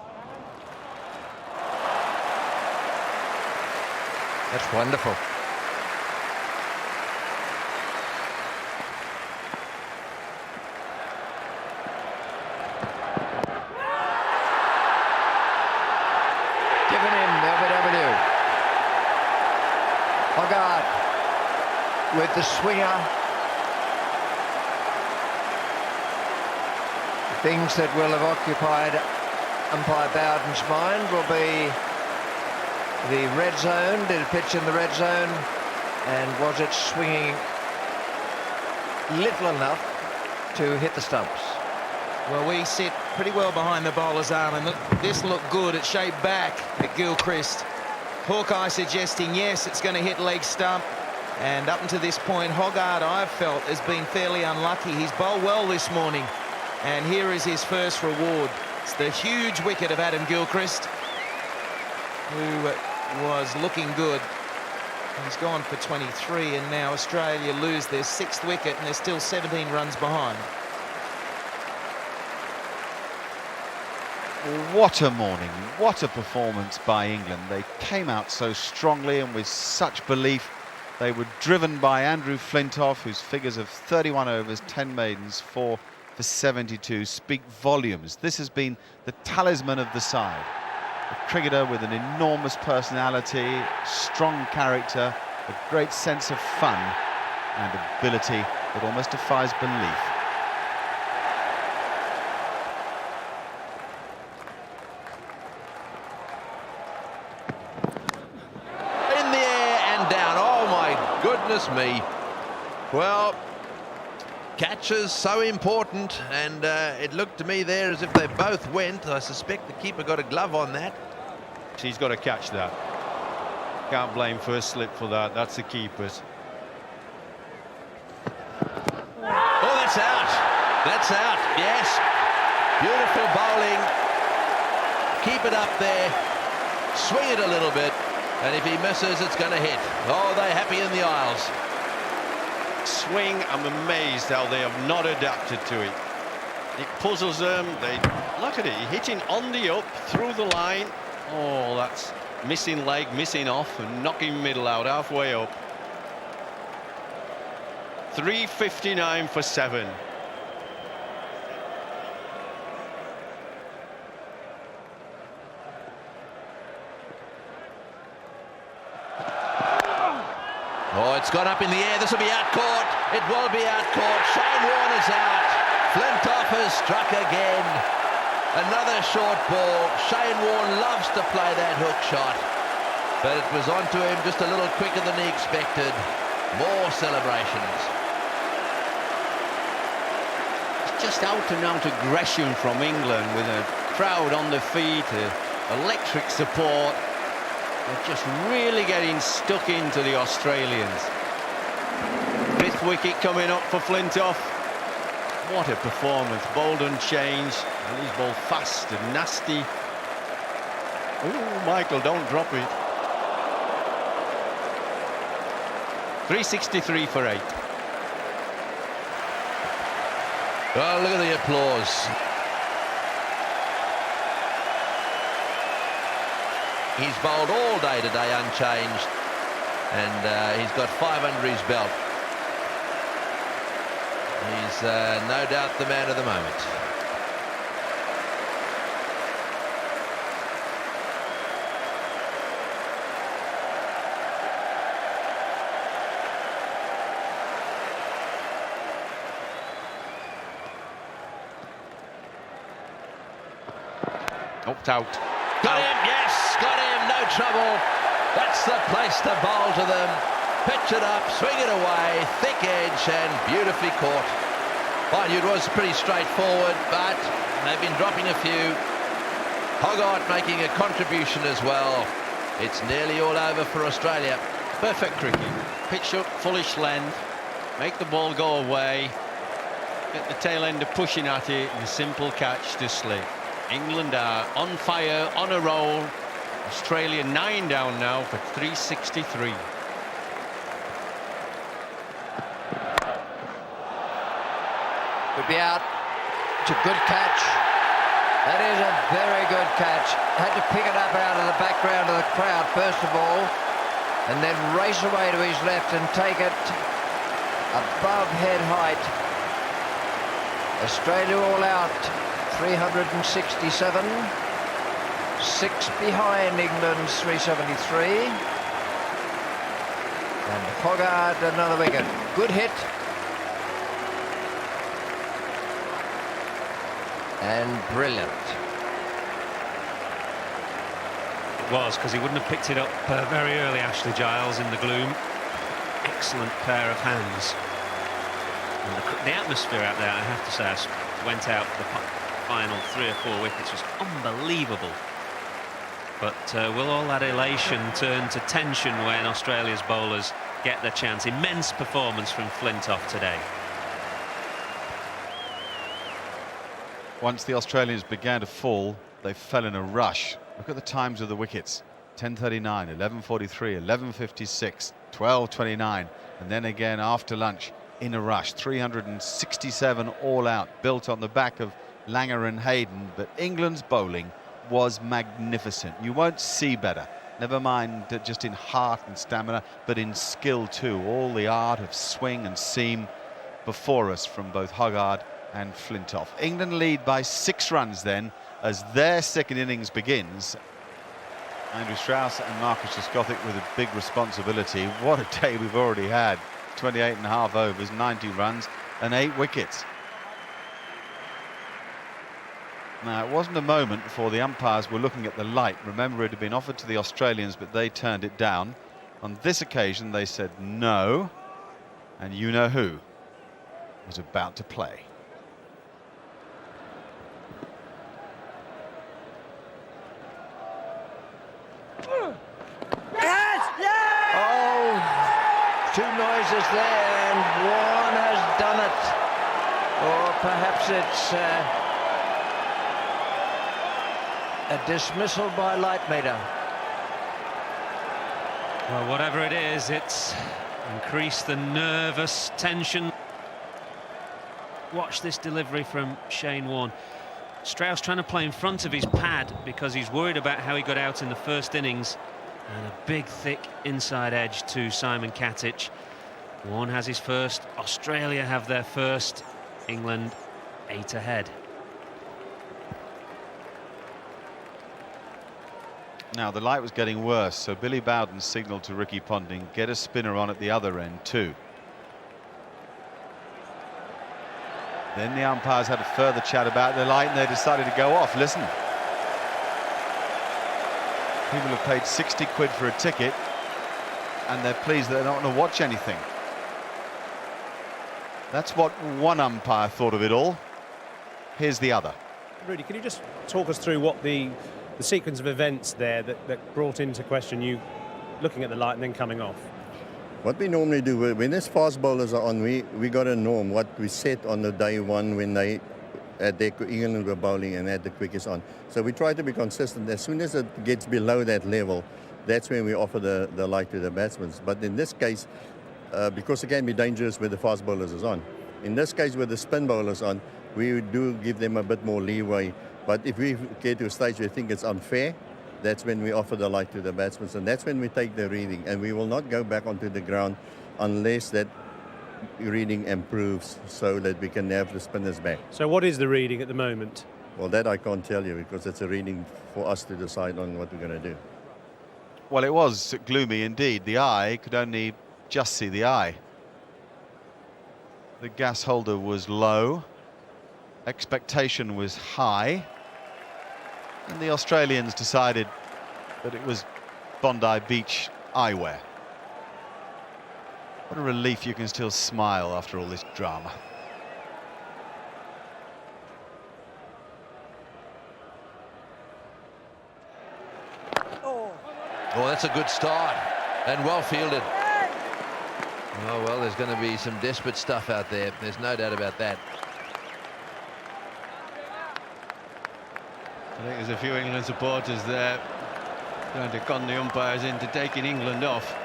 That's wonderful. Hoggard with the swinger. Things that will have occupied umpire Bowden's mind will be the red zone. Did it pitch in the red zone? And was it swinging little enough to hit the stumps? Well, we sit pretty well behind the bowler's arm, and this looked good. It shaped back at Gilchrist. Hawkeye suggesting, yes, it's going to hit leg stump. And up until this point, Hoggard, I've felt, has been fairly unlucky. He's bowled well this morning. And here is his first reward. It's the huge wicket of Adam Gilchrist, who was looking good. He's gone for 23, and now Australia lose their 6th wicket, and they're still 17 runs behind. What a morning, what a performance by England. They came out so strongly and with such belief. They were driven by Andrew Flintoff, whose figures of 31 overs, 10 maidens, 4 for 72 speak volumes. This has been the talisman of the side. A cricketer with an enormous personality, strong character, a great sense of fun and ability It almost defies belief. In the air and down. Oh my goodness me. Well, catches so important, and it looked to me there as if they both went. I suspect the keeper got a glove on that. He's got to catch that. Can't blame first slip for that. That's the keeper's. Oh, that's out. That's out. Yes. Beautiful bowling. Keep it up there. Swing it a little bit. And if he misses, it's going to hit. Oh, they're happy in the aisles. Swing, I'm amazed how they have not adapted to it. It puzzles them. They look at it, hitting on the up through the line. Oh, that's missing leg, missing off, and knocking middle out halfway up. 3:59 for 7. Oh, it's gone up in the air. This will be out caught. It will be out caught. Shane Warne is out. Flintoff has struck again. Another short ball. Shane Warne loves to play that hook shot, but it was onto him just a little quicker than he expected. More celebrations. It's just out and out aggression from England with a crowd on the feet, electric support. They're just really getting stuck into the Australians. 5th wicket coming up for Flintoff. What a performance. Bold and change. And he's ball fast and nasty. Oh, Michael, don't drop it. 363 for 8. Oh, look at the applause. He's bowled all day today unchanged, and he's got 5 under his belt. He's no doubt the man of the moment. Knocked out. Got him, yes, got him, no trouble. That's the place to bowl to them. Pitch it up, swing it away, thick edge and beautifully caught. Mind you, it was pretty straightforward, but they've been dropping a few. Hoggart making a contribution as well. It's nearly all over for Australia. Perfect cricket. Pitch up, fullish length, make the ball go away, get the tail ender pushing at it, and a simple catch to slip. England are on fire, on a roll. Australia 9 down now for 363. Could be out. It's a good catch. That is a very good catch. Had to pick it up out of the background of the crowd first of all, and then race away to his left and take it above head height. Australia all out. 367, 6 behind England's 373, and Hoggart another wicket. Good hit, and brilliant. It was, because he wouldn't have picked it up very early, Ashley Giles, in the gloom. Excellent pair of hands. And the atmosphere out there, I have to say, went out for the final 3 or 4 wickets was unbelievable. But will all that elation turn to tension when Australia's bowlers get their chance? Immense performance from Flintoff today. Once the Australians began to fall, they fell in a rush. Look at the times of the wickets. 10:39, 11:43, 11:56, 12:29, and then again after lunch in a rush. 367 all out, built on the back of Langer and Hayden, but England's bowling was magnificent. You won't see better. Never mind just in heart and stamina, but in skill too. All the art of swing and seam before us from both Hoggart and Flintoff. England lead by 6 runs then as their second innings begins. Andrew Strauss and Marcus Trescothick with a big responsibility. What a day we've already had. 28 and a half overs, 90 runs and 8 wickets. Now, it wasn't a moment before the umpires were looking at the light. Remember, it had been offered to the Australians, but they turned it down. On this occasion, they said no, and you know who was about to play. Two noises there, and Warne has done it. Or perhaps it's a dismissal by Lightmeter. Well, whatever it is, it's increased the nervous tension. Watch this delivery from Shane Warne. Strauss trying to play in front of his pad because he's worried about how he got out in the first innings. And a big, thick inside edge to Simon Katic. Warne has his first. Australia have their first. England 8 ahead. Now, the light was getting worse, so Billy Bowden signalled to Ricky Ponting, get a spinner on at the other end too. Then the umpires had a further chat about the light and they decided to go off. Listen. People have paid 60 quid for a ticket and they're pleased that they're not going to watch anything. That's what one umpire thought of it all. Here's the other. Rudy, can you just talk us through what the sequence of events there that brought into question you looking at the light and then coming off? What we normally do, when these fast bowlers are on, we got a norm, what we set on the day one when they at their England were bowling and had the quickest on. So we try to be consistent. As soon as it gets below that level, that's when we offer the light to the batsmen. But in this case, because it can be dangerous with the fast bowlers is on. In this case, with the spin bowlers on, we do give them a bit more leeway. But if we get to a stage where we think it's unfair, that's when we offer the light to the batsmen. And that's when we take the reading. And we will not go back onto the ground unless that reading improves so that we can have the spinners back. So what is the reading at the moment? Well, that I can't tell you because it's a reading for us to decide on what we're going to do. Well, it was gloomy indeed. The eye could only just see the eye. The gas holder was low. Expectation was high. And the Australians decided that it was Bondi Beach eyewear. What a relief you can still smile after all this drama. Oh, that's a good start and well fielded. Oh, well, there's going to be some desperate stuff out there. There's no doubt about that. I think there's a few England supporters there trying to con the umpires into taking England off.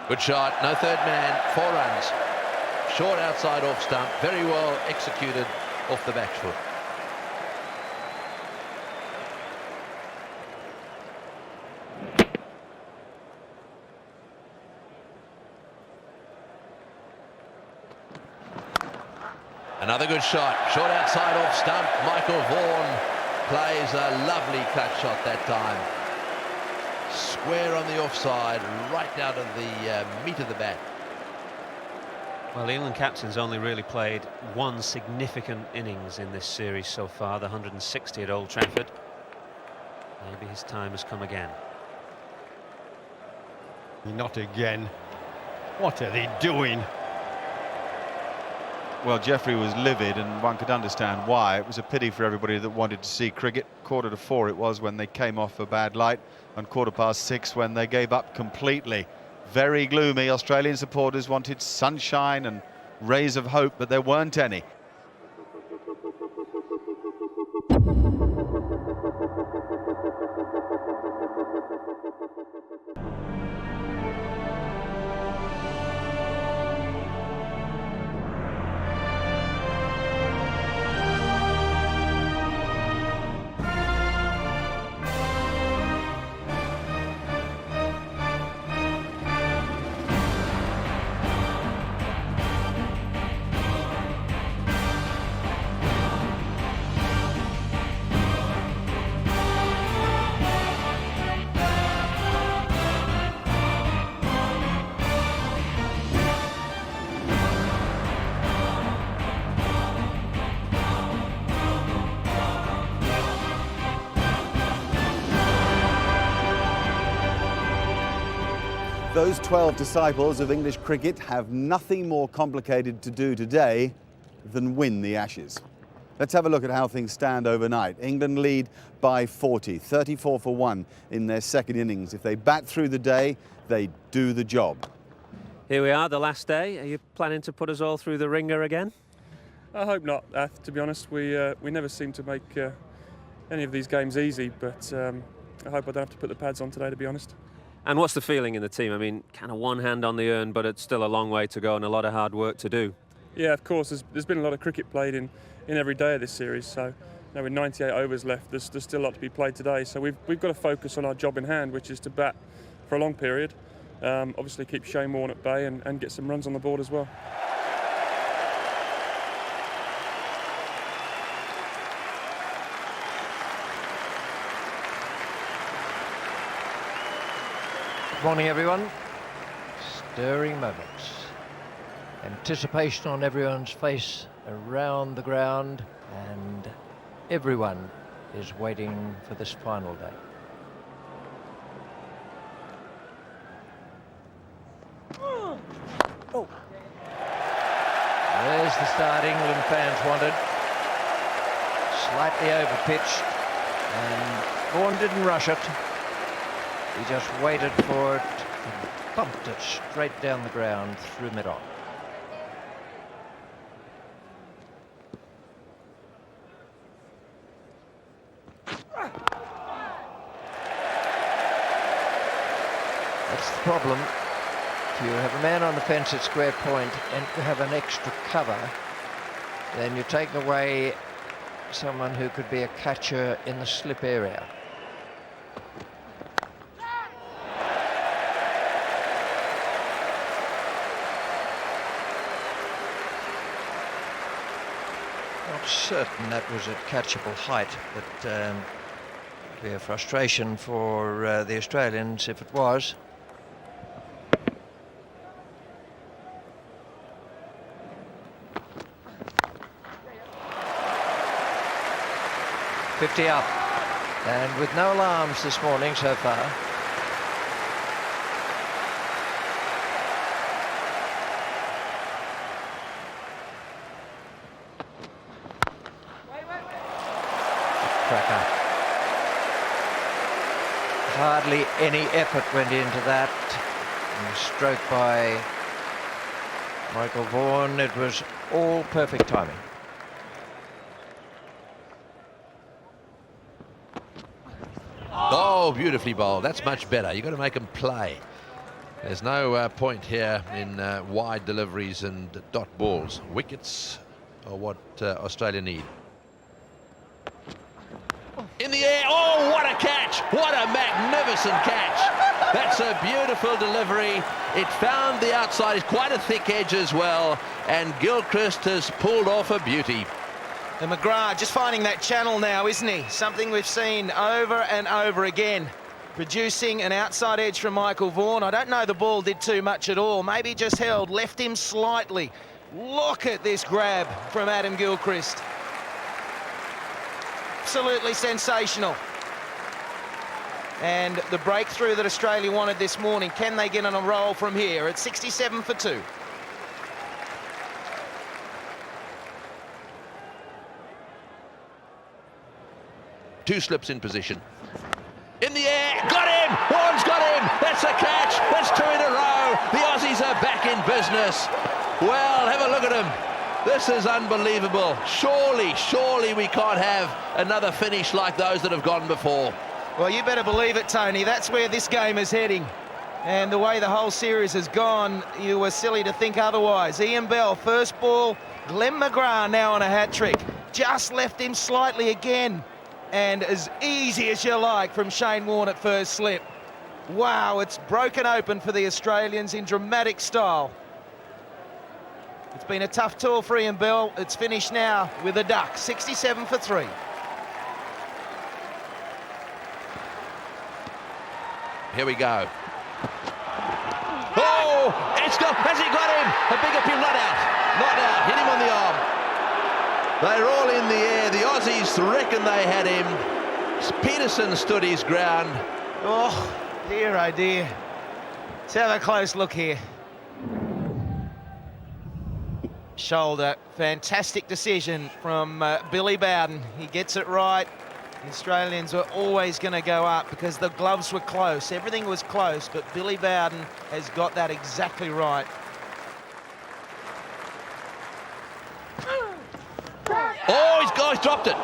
Good shot, no third man, 4 runs. Short outside off stump, very well executed off the back foot. Another good shot, short outside off stump. Michael Vaughan plays a lovely cut shot that time. Square on the offside, right down to the meat of the bat. Well, the England captain's only really played one significant innings in this series so far, the 160 at Old Trafford. Maybe his time has come again. Not again. What are they doing? Well, Jeffrey was livid, and one could understand why. It was a pity for everybody that wanted to see cricket. 4:45 it was when they came off a bad light, and 6:15 when they gave up completely. Very gloomy. Australian supporters wanted sunshine and rays of hope, but there weren't any. Those 12 disciples of English cricket have nothing more complicated to do today than win the Ashes. Let's have a look at how things stand overnight. England lead by 40, 34 for 1 in their second innings. If they bat through the day, they do the job. Here we are, the last day. Are you planning to put us all through the ringer again? I hope not, to be honest. We never seem to make any of these games easy, but I hope I don't have to put the pads on today, to be honest. And what's the feeling in the team? I mean, kind of one hand on the urn, but it's still a long way to go and a lot of hard work to do. Yeah, of course. There's been a lot of cricket played in every day of this series, so with 98 overs left, there's still a lot to be played today. So we've got to focus on our job in hand, which is to bat for a long period. Obviously keep Shane Warne at bay and get some runs on the board as well. Good morning, everyone. Stirring moments. Anticipation on everyone's face around the ground, and everyone is waiting for this final day. Oh. There's the start England fans wanted. Slightly over-pitched, and Vaughan didn't rush it. He just waited for it and pumped it straight down the ground through mid-on. That's the problem. If you have a man on the fence at square point and you have an extra cover, then you take away someone who could be a catcher in the slip area. Not certain that was at catchable height, but it'd be a frustration for the Australians if it was. $50 up, and with no alarms this morning so far. Cracker. Hardly any effort went into that. And stroke by Michael Vaughan. It was all perfect timing. Oh, beautifully bowled. That's much better. You've got to make them play. There's no point here in wide deliveries and dot balls. Wickets are what Australia need. In the air. Oh, what a catch. What a magnificent catch. That's a beautiful delivery. It found the outside. It's quite a thick edge as well. And Gilchrist has pulled off a beauty. And McGrath just finding that channel now, isn't he? Something we've seen over and over again. Producing an outside edge from Michael Vaughan. I don't know the ball did too much at all. Maybe just held, left him slightly. Look at this grab from Adam Gilchrist. Absolutely sensational. And the breakthrough that Australia wanted this morning, can they get on a roll from here at 67 for 2? Two slips in position. In the air, got him! Vaughan's got him! That's a catch! That's 2 in a row! The Aussies are back in business. Well, have a look at him. This is unbelievable. Surely we can't have another finish like those that have gone before. Well, you better believe it, Tony. That's where this game is heading. And the way the whole series has gone, you were silly to think otherwise. Ian Bell, first ball. Glenn McGrath now on a hat-trick. Just left him slightly again. And as easy as you like from Shane Warne at first slip. Wow, it's broken open for the Australians in dramatic style. It's been a tough tour for Ian Bell. It's finished now with a duck, 67 for 3. Here we go. Oh, it's got, has he got him? A big appeal, not out, hit him on the arm. They're all in the air. The Aussies reckon they had him. Peterson stood his ground. Oh, dear, oh dear. Let's have a close look here. Shoulder, fantastic decision from Billy Bowden. He gets it right. The Australians were always going to go up because the gloves were close. Everything was close, but Billy Bowden has got that exactly right. Oh, he's dropped it.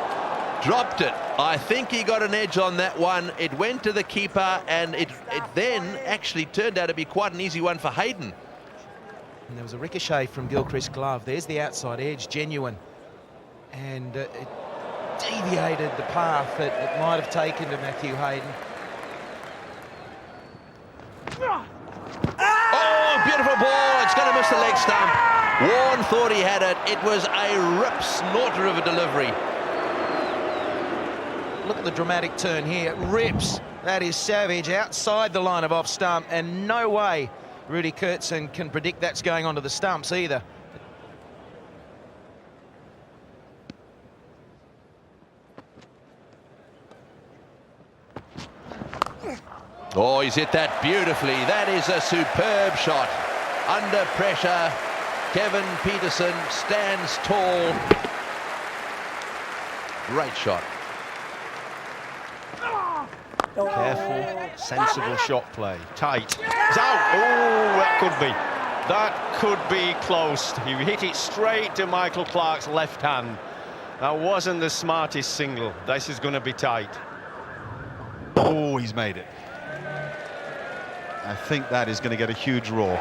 Dropped it. I think he got an edge on that one. It went to the keeper, and it then actually turned out to be quite an easy one for Hayden. And there was a ricochet from Gilchrist's glove. There's the outside edge, genuine. And it deviated the path that it might have taken to Matthew Hayden. Oh, beautiful ball. It's going to miss the leg stump. Warne thought he had it. It was a rip snorter of a delivery. Look at the dramatic turn here. It rips. That is savage outside the line of off stump, and no way Rudy Kurtzen can predict that's going onto the stumps either. Oh, he's hit that beautifully. That is a superb shot. Under pressure, Kevin Peterson stands tall. Great shot. Careful, sensible shot play. Tight. It's out. Oh, that could be close. He hit it straight to Michael Clark's left hand. That wasn't the smartest single. This is going to be tight. Oh, he's made it. I think that is going to get a huge roar.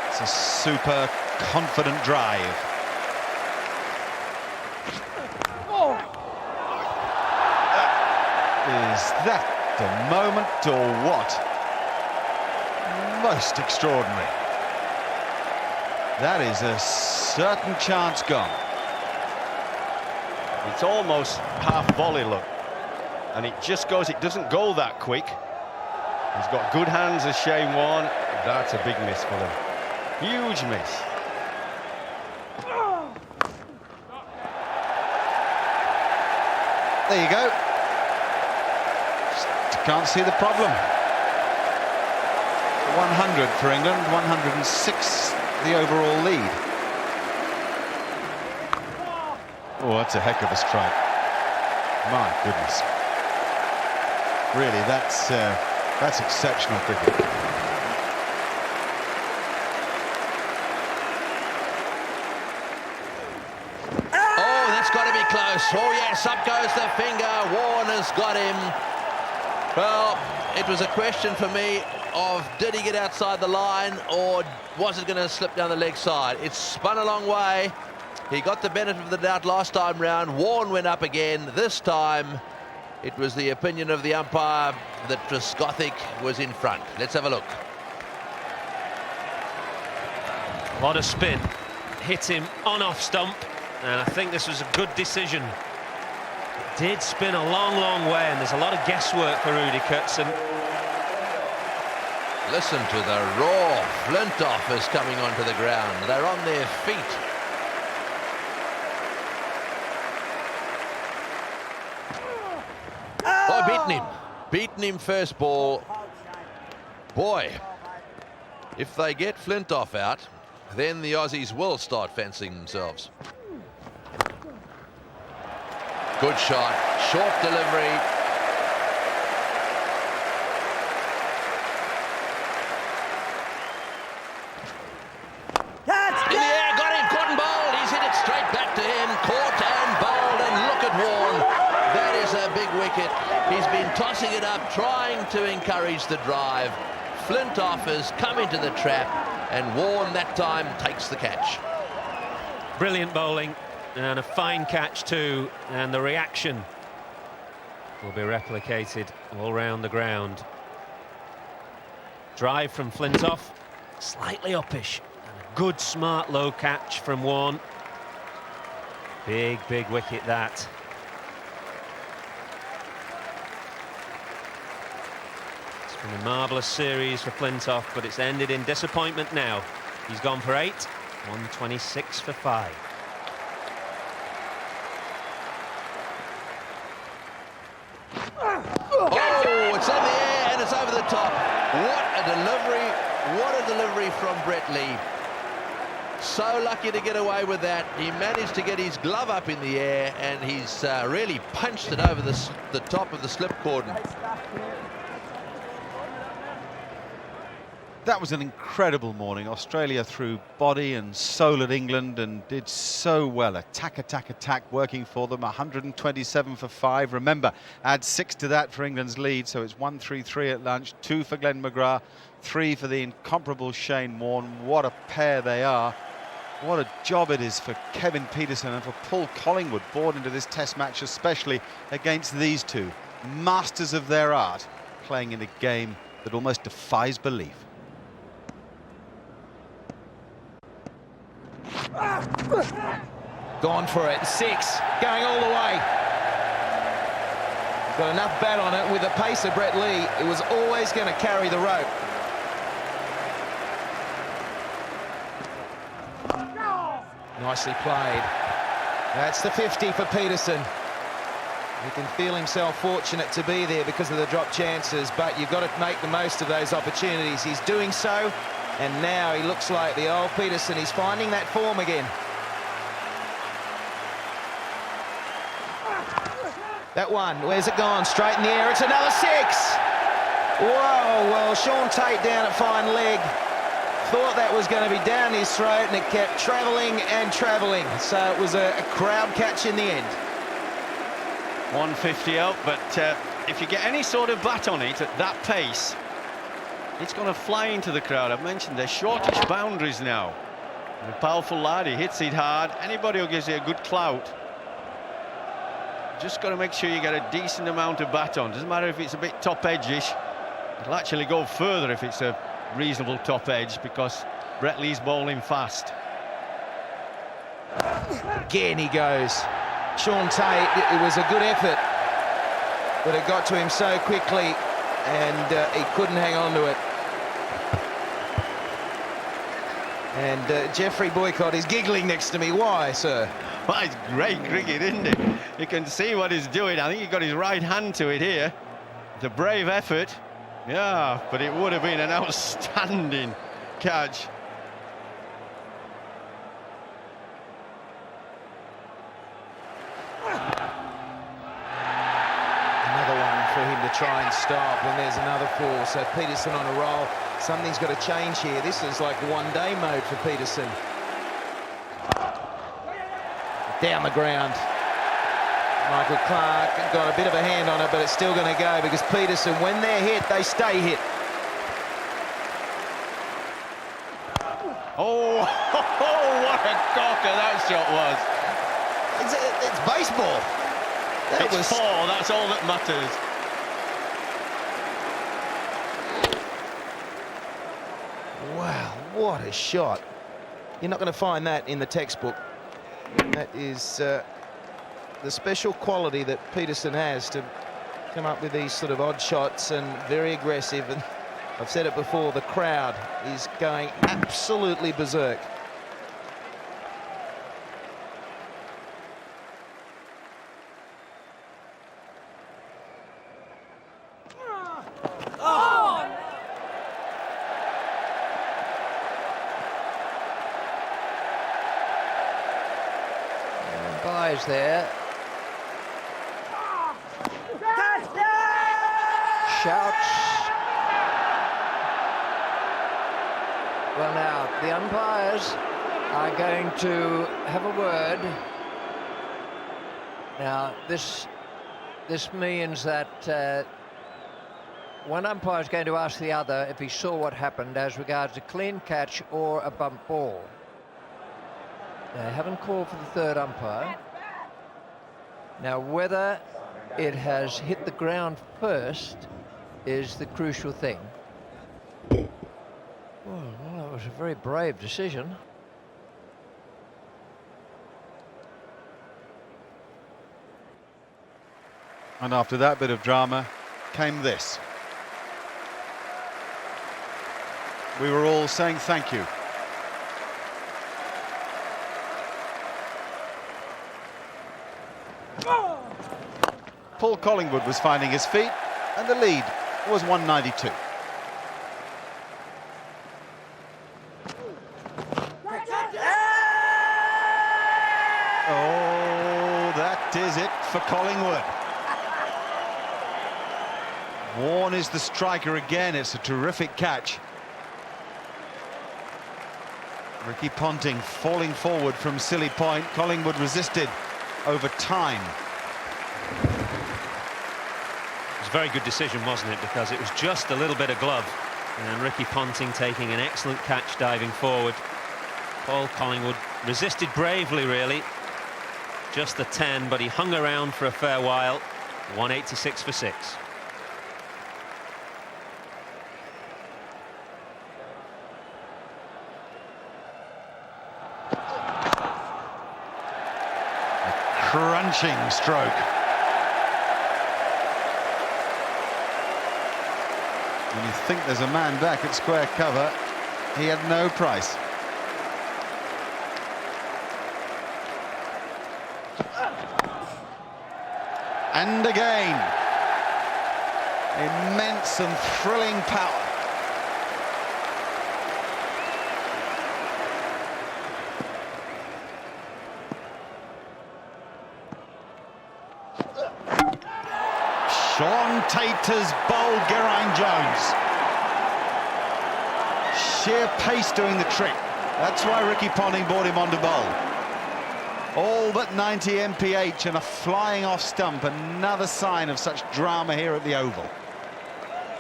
It's a super confident drive. Is that the moment or what? Most extraordinary. That is a certain chance gone. It's almost half volley look, and it just goes, it doesn't go that quick. He's got good hands as Shane Warne. That's a big miss for them. Huge miss. There you go. Just can't see the problem. 100 for England, 106 the overall lead. Oh, that's a heck of a strike. My goodness. Really, that's exceptional cricket. Oh, that's got to be close. Oh, yes, up goes the finger. Warne has got him. Well, it was a question for me of did he get outside the line or was it going to slip down the leg side? It spun a long way. He got the benefit of the doubt last time round. Warne went up again. This time it was the opinion of the umpire that Trescothick was in front. Let's have a look. A lot of spin. Hit him on off stump, and I think this was a good decision. It did spin a long, long way, and there's a lot of guesswork for Rudy Kurtzen. Listen to the roar. Flintoff is coming onto the ground. They're on their feet. Oh, beaten him. Beaten him first ball. Boy, if they get Flintoff out, then the Aussies will start fancying themselves. Good shot. Short delivery. In the air, got him, caught and bowled. He's hit it straight back to him. Caught and bowled, and look at Warne. That is a big wicket. He's been tossing it up, trying to encourage the drive. Flintoff has come into the trap, and Warne that time takes the catch. Brilliant bowling, and a fine catch too, and the reaction will be replicated all round the ground. Drive from Flintoff, slightly uppish. Good, smart, low catch from Warne. Big, big wicket, that. It's been a marvellous series for Flintoff, but it's ended in disappointment now. He's gone for 8, 126 for 5. top. What a delivery. What a delivery from Brett Lee. So lucky to get away with that. He managed to get his glove up in the air, and he's really punched it over the top of the slip cordon. That was an incredible morning. Australia threw body and soul at England and did so well. Attack, attack, attack working for them. 127 for 5. Remember, add 6 to that for England's lead, so it's 1-3-3 at lunch. 2 for Glenn McGrath, 3 for the incomparable Shane Warne. What a pair they are. What a job it is for Kevin Pietersen and for Paul Collingwood, born into this test match, especially against these two. Masters of their art, playing in a game that almost defies belief. Gone for it. 6, going all the way. Got enough bat on it with the pace of Brett Lee. It was always going to carry the rope. Nicely played. That's the 50 for Pietersen. He can feel himself fortunate to be there because of the drop chances, but you've got to make the most of those opportunities. He's doing so, and now he looks like the old Pietersen. He's finding that form again. That one, where's it gone? Straight in the air, it's another 6! Whoa, well, Shaun Tait down at fine leg. Thought that was going to be down his throat, and it kept travelling and travelling. So it was a crowd catch in the end. 150 out, but if you get any sort of bat on it at that pace, it's going to fly into the crowd. I've mentioned they're shortish boundaries now. A powerful lad, he hits it hard. Anybody who gives you a good clout, just got to make sure you get a decent amount of bat on. Doesn't matter if it's a bit top edge-ish. It'll actually go further if it's a reasonable top edge, because Brett Lee's bowling fast. Again he goes. Shaun Tait, it was a good effort, but it got to him so quickly, and he couldn't hang on to it. And Geoffrey Boycott is giggling next to me. Why, sir? Well, it's great cricket, isn't it? You can see what he's doing. I think he got his right hand to it here. It's a brave effort. Yeah, but it would have been an outstanding catch. Another one for him to try and stop, and there's another 4. So Pietersen on a roll. Something's got to change here. This is like one-day mode for Pietersen. Down the ground. Michael Clark got a bit of a hand on it, but it's still going to go because Pietersen, when they're hit, they stay hit. Oh, what a corker that shot was. It's baseball. That was 4, that's all that matters. Wow, what a shot. You're not going to find that in the textbook. That is the special quality that Pietersen has to come up with these sort of odd shots, and very aggressive. And I've said it before, the crowd is going absolutely berserk. Buys there. Shouts. Well, now the umpires are going to have a word. Now this means that one umpire is going to ask the other if he saw what happened as regards a clean catch or a bump ball. They haven't called for the third umpire. Now, whether it has hit the ground first is the crucial thing. Well, that was a very brave decision. And after that bit of drama came this. We were all saying thank you. Paul Collingwood was finding his feet, and the lead was 192. for Collingwood. Warne is the striker again. It's a terrific catch. Ricky Ponting falling forward from Silly Point. Collingwood resisted over time. It was a very good decision, wasn't it? Because it was just a little bit of glove. And Ricky Ponting taking an excellent catch, diving forward. Paul Collingwood resisted bravely, really. Just the 10, but he hung around for a fair while. 186 for 6. Crunching stroke. When you think there's a man back at square cover, he had no price. And again, immense and thrilling power. Sean Tate has bowled Geraint Jones. Sheer pace doing the trick. That's why Ricky Ponting brought him on to bowl. All but 90 mph and a flying off stump. Another sign of such drama here at the Oval.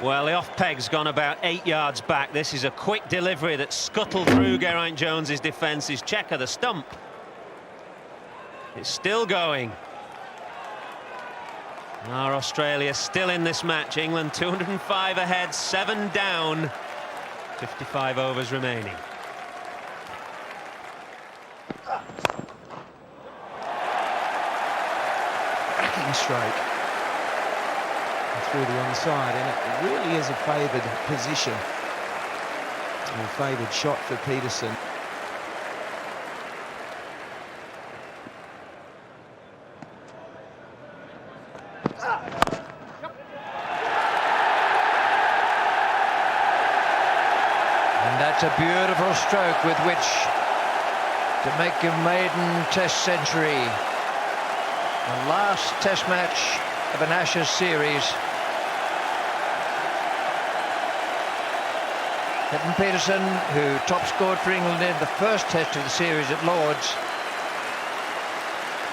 Well, the off-peg's gone about 8 yards back. This is a quick delivery that scuttled through Geraint Jones's defence. His checker, the stump. It's still going. Our Australia still in this match. England 205 ahead, 7 down. 55 overs remaining. Cracking stroke through the onside, and it really is a favoured position. A favoured shot for Peterson. And that's a beautiful stroke with which to make a maiden Test century. The last Test match of an Ashes series. Captain Peterson, who top scored for England in the first Test of the series at Lord's,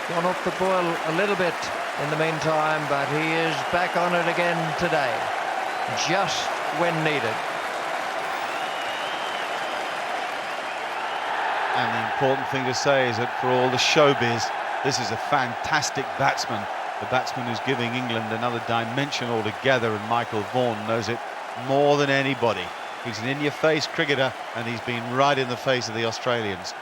gone off the boil a little bit in the meantime, but he is back on it again today, just when needed. And the important thing to say is that for all the showbiz, this is a fantastic batsman. The batsman who's giving England another dimension altogether, and Michael Vaughan knows it more than anybody. He's an in-your-face cricketer, and he's been right in the face of the Australians.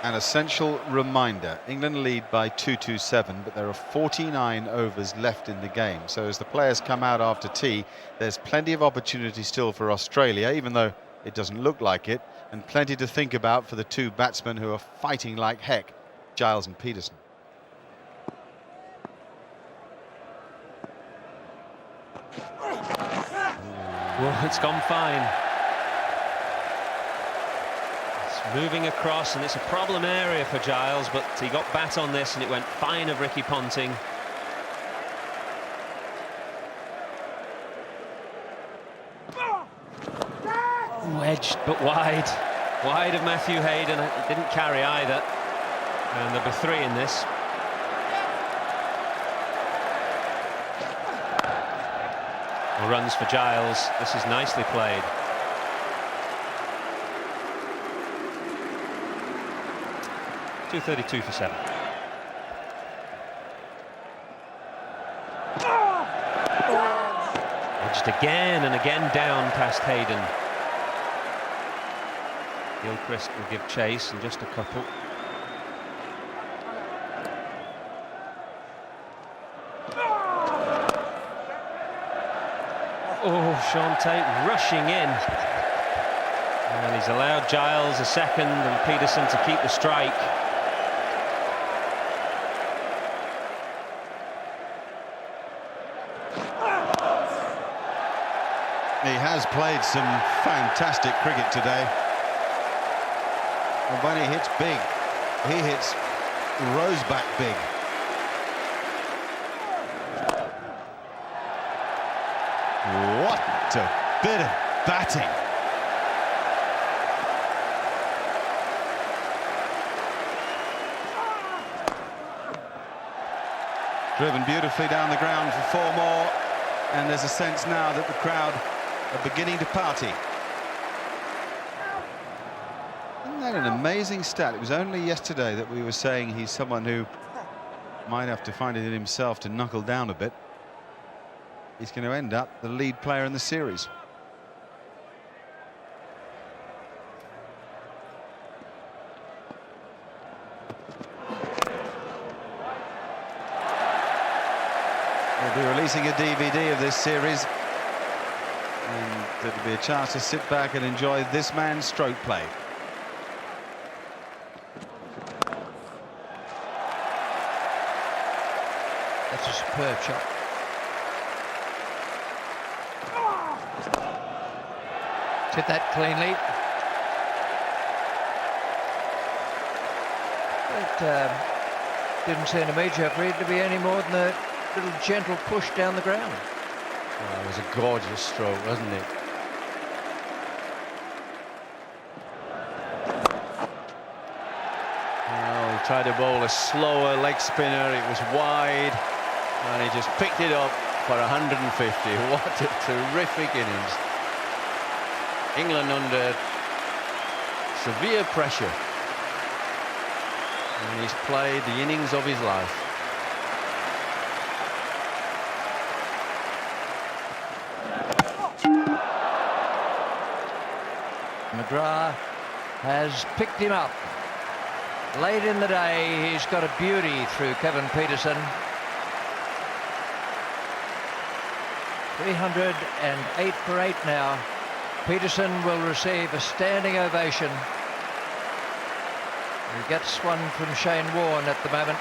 An essential reminder, England lead by 227, but there are 49 overs left in the game. So as the players come out after tea, there's plenty of opportunity still for Australia, even though it doesn't look like it, and plenty to think about for the two batsmen who are fighting like heck, Giles and Peterson. Well, it's gone fine. It's moving across, and it's a problem area for Giles, but he got bat on this, and it went fine of Ricky Ponting. Wedged, but wide. Wide of Matthew Hayden. It didn't carry either. And there'll be 3 in this. Runs for Giles. This is nicely played. .232 for 7. Edged again and again down past Hayden. Gilchrist will give chase in just a couple. Oh, Sean Tate rushing in. And he's allowed Giles a second and Peterson to keep the strike. He has played some fantastic cricket today. And when he hits big, he hits Roseback big. What a bit of batting. Driven beautifully down the ground for 4 more, and there's a sense now that the crowd are beginning to party. Isn't that an amazing stat? It was only yesterday that we were saying he's someone who might have to find it in himself to knuckle down a bit. He's going to end up the lead player in the series. We'll be releasing a DVD of this series, and there'll be a chance to sit back and enjoy this man's stroke play. That's a superb shot. Hit that cleanly. It didn't seem to me, Jeffrey, to be any more than a little gentle push down the ground. Oh, it was a gorgeous stroke, wasn't it? Oh, he tried to bowl a slower leg spinner. It was wide, and he just picked it up for 150. What a terrific innings. England under severe pressure, and he's played the innings of his life. McGrath has picked him up. Late in the day, he's got a beauty through Kevin Peterson. 308 for 8 now. Peterson will receive a standing ovation. He gets one from Shane Warne at the moment.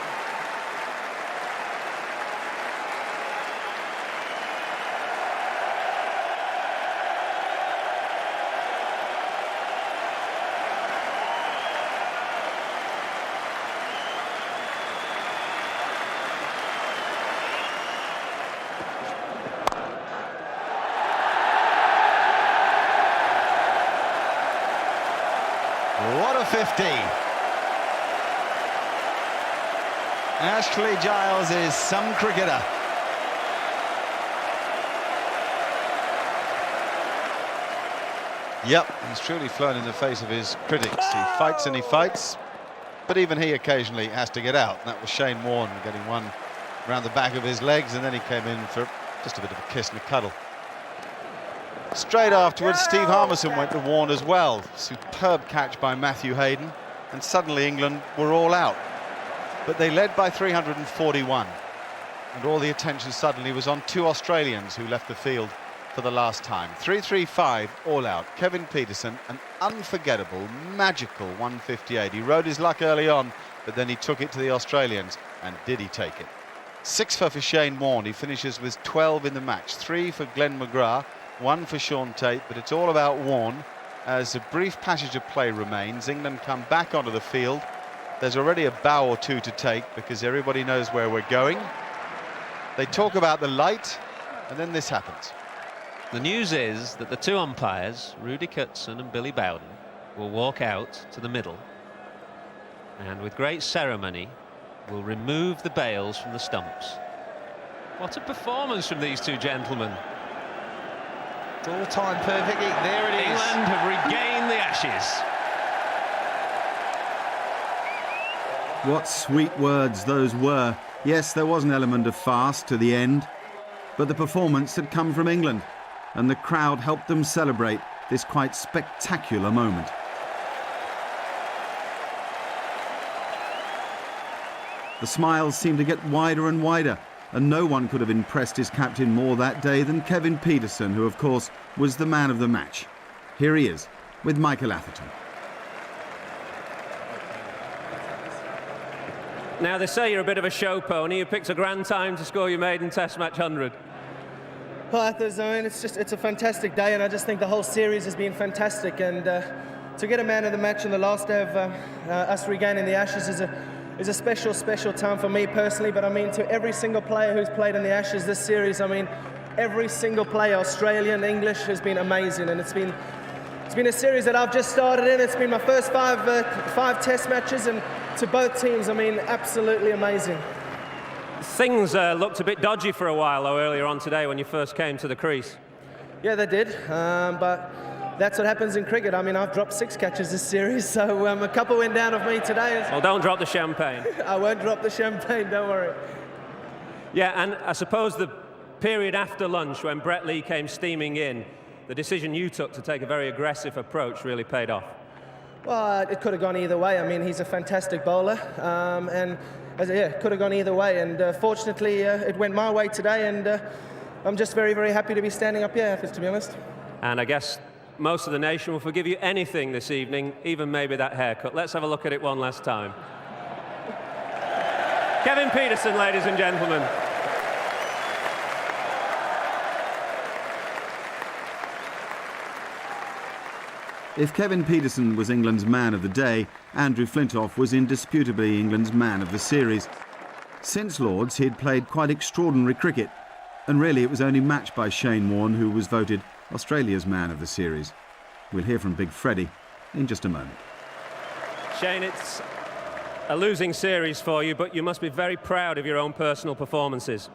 What a 50. Ashley Giles is some cricketer. Yep, he's truly flown in the face of his critics. He fights and he fights, but even he occasionally has to get out. That was Shane Warne getting one around the back of his legs, and then he came in for just a bit of a kiss and a cuddle. Straight afterwards, Steve Harmison went to Warne as well. Superb catch by Matthew Hayden, and suddenly England were all out. But they led by 341, and all the attention suddenly was on 2 Australians who left the field for the last time. 335 all out. Kevin Peterson, an unforgettable, magical 158. He rode his luck early on, but then he took it to the Australians, and did he take it? 6 for Shane Warne. He finishes with 12 in the match. 3 for Glenn McGrath, 1 for Shaun Tait, but it's all about Warne. As a brief passage of play remains, England come back onto the field. There's already a bow or two to take because everybody knows where we're going. They talk about the light, and then this happens. The news is that the 2 umpires, Rudy Cutston and Billy Bowden, will walk out to the middle and with great ceremony will remove the bails from the stumps. What a performance from these 2 gentlemen. All-time perfect. There it is. England have regained the Ashes. What sweet words those were. Yes, there was an element of farce to the end, but the performance had come from England, and the crowd helped them celebrate this quite spectacular moment. The smiles seemed to get wider and wider, and no one could have impressed his captain more that day than Kevin Peterson, who of course was the man of the match. Here he is with Michael Atherton. Now, they say you're a bit of a show pony. You picked a grand time to score your maiden Test match 100. Well, Athers, I mean, it's a fantastic day, and I just think the whole series has been fantastic. And to get a man of the match on the last day of us regaining the Ashes is a special time for me personally. But I mean, to every single player who's played in the Ashes this series, I mean, every single player, Australian, English, has been amazing, and it's been a series that I've just started in. It's been my first five test matches, and to both teams, I mean, absolutely amazing. Things looked a bit dodgy for a while, though, earlier on today when you first came to the crease. Yeah, they did, but that's what happens in cricket. I mean, I've dropped 6 catches this series, so a couple went down of me today. Well, don't drop the champagne. I won't drop the champagne, don't worry. Yeah, and I suppose the period after lunch when Brett Lee came steaming in, the decision you took to take a very aggressive approach really paid off. Well, it could have gone either way. I mean, he's a fantastic bowler, and could have gone either way. And fortunately, it went my way today, and I'm just very, very happy to be standing up here, to be honest. And I guess most of the nation will forgive you anything this evening, even maybe that haircut. Let's have a look at it one last time. Kevin Pietersen, ladies and gentlemen. If Kevin Pietersen was England's man of the day, Andrew Flintoff was indisputably England's man of the series. Since Lord's, he'd played quite extraordinary cricket, and really it was only matched by Shane Warne who was voted Australia's man of the series. We'll hear from Big Freddie in just a moment. Shane, it's a losing series for you, but you must be very proud of your own personal performances.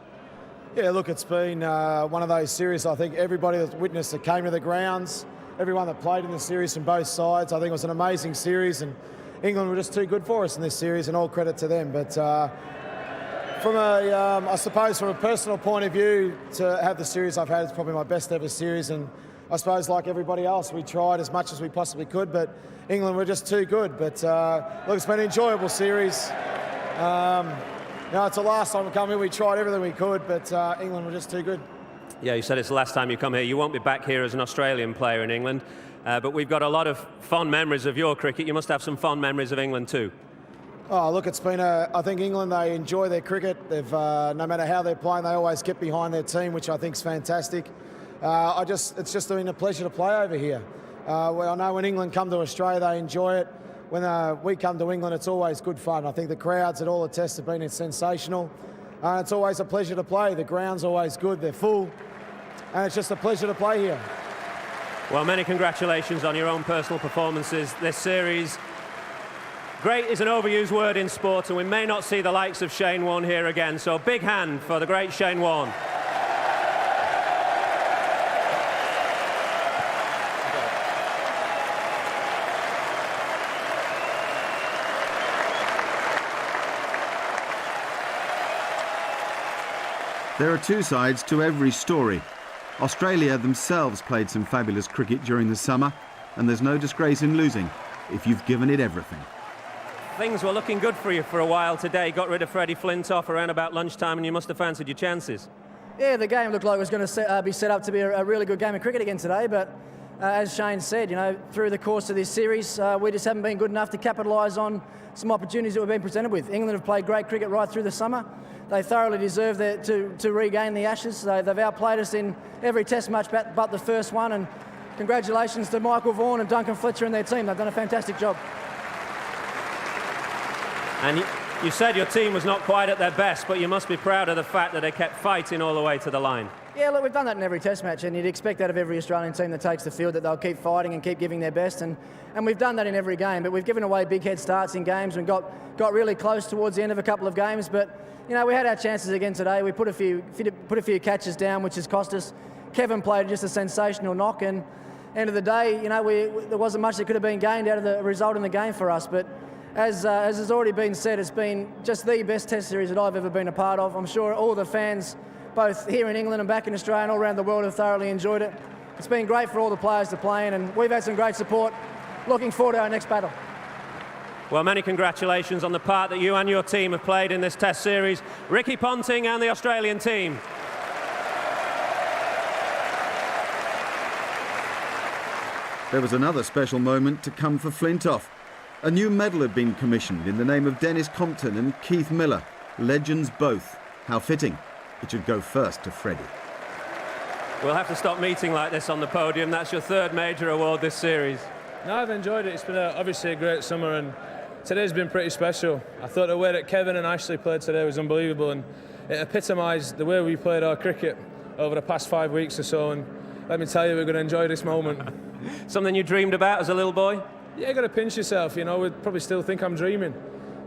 Yeah, look, it's been one of those series. I think everybody that's witnessed that came to the grounds, everyone that played in the series from both sides, I think it was an amazing series, and England were just too good for us in this series, and all credit to them. But from I suppose from a personal point of view, to have the series I've had, it's probably my best ever series, and I suppose like everybody else, we tried as much as we possibly could, but England were just too good. But look, it's been an enjoyable series. It's the last time we come here, we tried everything we could, but England were just too good. Yeah, you said it's the last time you come here. You won't be back here as an Australian player in England, but we've got a lot of fond memories of your cricket. You must have some fond memories of England too. Oh, look, it's been I think England, they enjoy their cricket. They've, no matter how they're playing, they always get behind their team, which I think is fantastic. It's just been a pleasure to play over here. I know when England come to Australia, they enjoy it. When we come to England, it's always good fun. I think the crowds at all the tests have been sensational. It's always a pleasure to play. The ground's always good, they're full, and it's just a pleasure to play here. Well, many congratulations on your own personal performances this series. Great is an overused word in sport, and we may not see the likes of Shane Warne here again, so big hand for the great Shane Warne. There are two sides to every story. Australia themselves played some fabulous cricket during the summer, and there's no disgrace in losing if you've given it everything. Things were looking good for you for a while today. Got rid of Freddie Flintoff around about lunchtime, and you must have fancied your chances. Yeah, the game looked like it was going to be set up to be a really good game of cricket again today, but as Shane said, through the course of this series, we just haven't been good enough to capitalise on some opportunities that we've been presented with. England have played great cricket right through the summer. They thoroughly deserve to regain the Ashes. They've outplayed us in every test match but the first one, and congratulations to Michael Vaughan and Duncan Fletcher and their team. They've done a fantastic job. And you said your team was not quite at their best, but you must be proud of the fact that they kept fighting all the way to the line. Yeah, look, we've done that in every test match, and you'd expect that of every Australian team that takes the field, that they'll keep fighting and keep giving their best, and we've done that in every game. But we've given away big head starts in games and got really close towards the end of a couple of games. But we had our chances again today. We put a few catches down, which has cost us. Kevin played just a sensational knock, and end of the day, there wasn't much that could have been gained out of the result in the game for us. But as has already been said, it's been just the best test series that I've ever been a part of. I'm sure all the fans, both here in England and back in Australia and all around the world, have thoroughly enjoyed it. It's been great for all the players to play in, and we've had some great support. Looking forward to our next battle. Well, many congratulations on the part that you and your team have played in this test series. Ricky Ponting and the Australian team. There was another special moment to come for Flintoff. A new medal had been commissioned in the name of Dennis Compton and Keith Miller, legends both. How fitting it should go first to Freddie. We'll have to stop meeting like this on the podium. That's your third major award this series. No, I've enjoyed it. It's been obviously a great summer, and today's been pretty special. I thought the way that Kevin and Ashley played today was unbelievable, and it epitomised the way we played our cricket. over the past 5 weeks or so, and let me tell you, we're going to enjoy this moment. Something you dreamed about as a little boy? Yeah, you got to pinch yourself, you know. We'd probably still think I'm dreaming.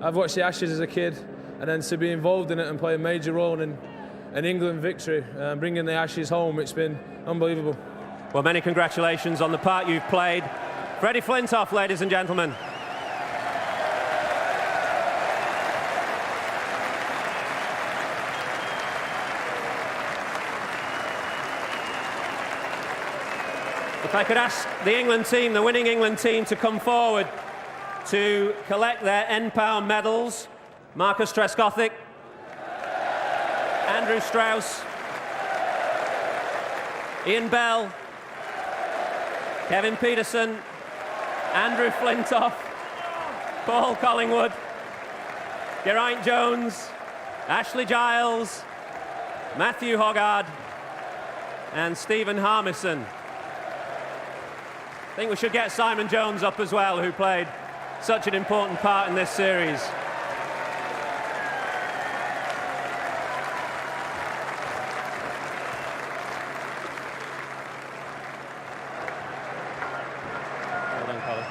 I've watched the Ashes as a kid, and then to be involved in it and play a major role in an England victory, bringing the Ashes home, it's been unbelievable. Well, many congratulations on the part you've played. Freddie Flintoff, ladies and gentlemen. If I could ask the England team, the winning England team, to come forward to collect their NPower medals. Marcus Trescothick, Andrew Strauss, Ian Bell, Kevin Peterson, Andrew Flintoff, Paul Collingwood, Geraint Jones, Ashley Giles, Matthew Hoggard, and Stephen Harmison. I think we should get Simon Jones up as well, who played such an important part in this series. Well done, Colin.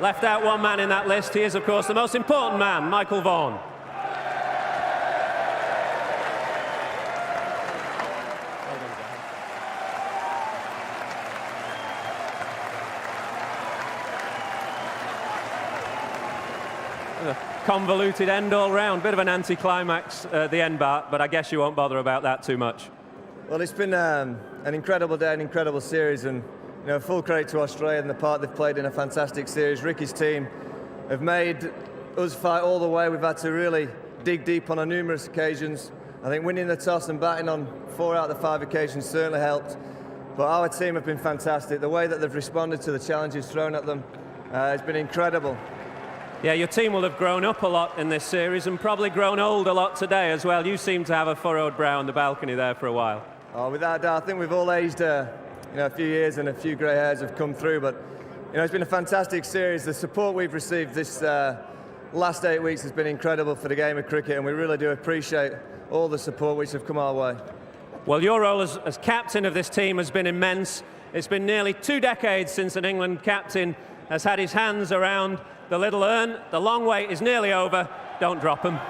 Left out one man in that list. He is, of course, the most important man, Michael Vaughan. Convoluted end all round, bit of an anticlimax at the end, Bart, but I guess you won't bother about that too much. Well, it's been an incredible day, an incredible series, and full credit to Australia and the part they've played in a fantastic series. Ricky's team have made us fight all the way. We've had to really dig deep on numerous occasions. I think winning the toss and batting on 4 out of the 5 occasions certainly helped. But our team have been fantastic. The way that they've responded to the challenges thrown at them has been incredible. Yeah, your team will have grown up a lot in this series and probably grown old a lot today as well. You seem to have a furrowed brow on the balcony there for a while. Oh, without doubt, I think we've all aged a few years and a few grey hairs have come through, but it's been a fantastic series. The support we've received this last 8 weeks has been incredible for the game of cricket, and we really do appreciate all the support which have come our way. Well, your role as captain of this team has been immense. It's been nearly 2 decades since an England captain has had his hands around the little urn. The long wait is nearly over. Don't drop them.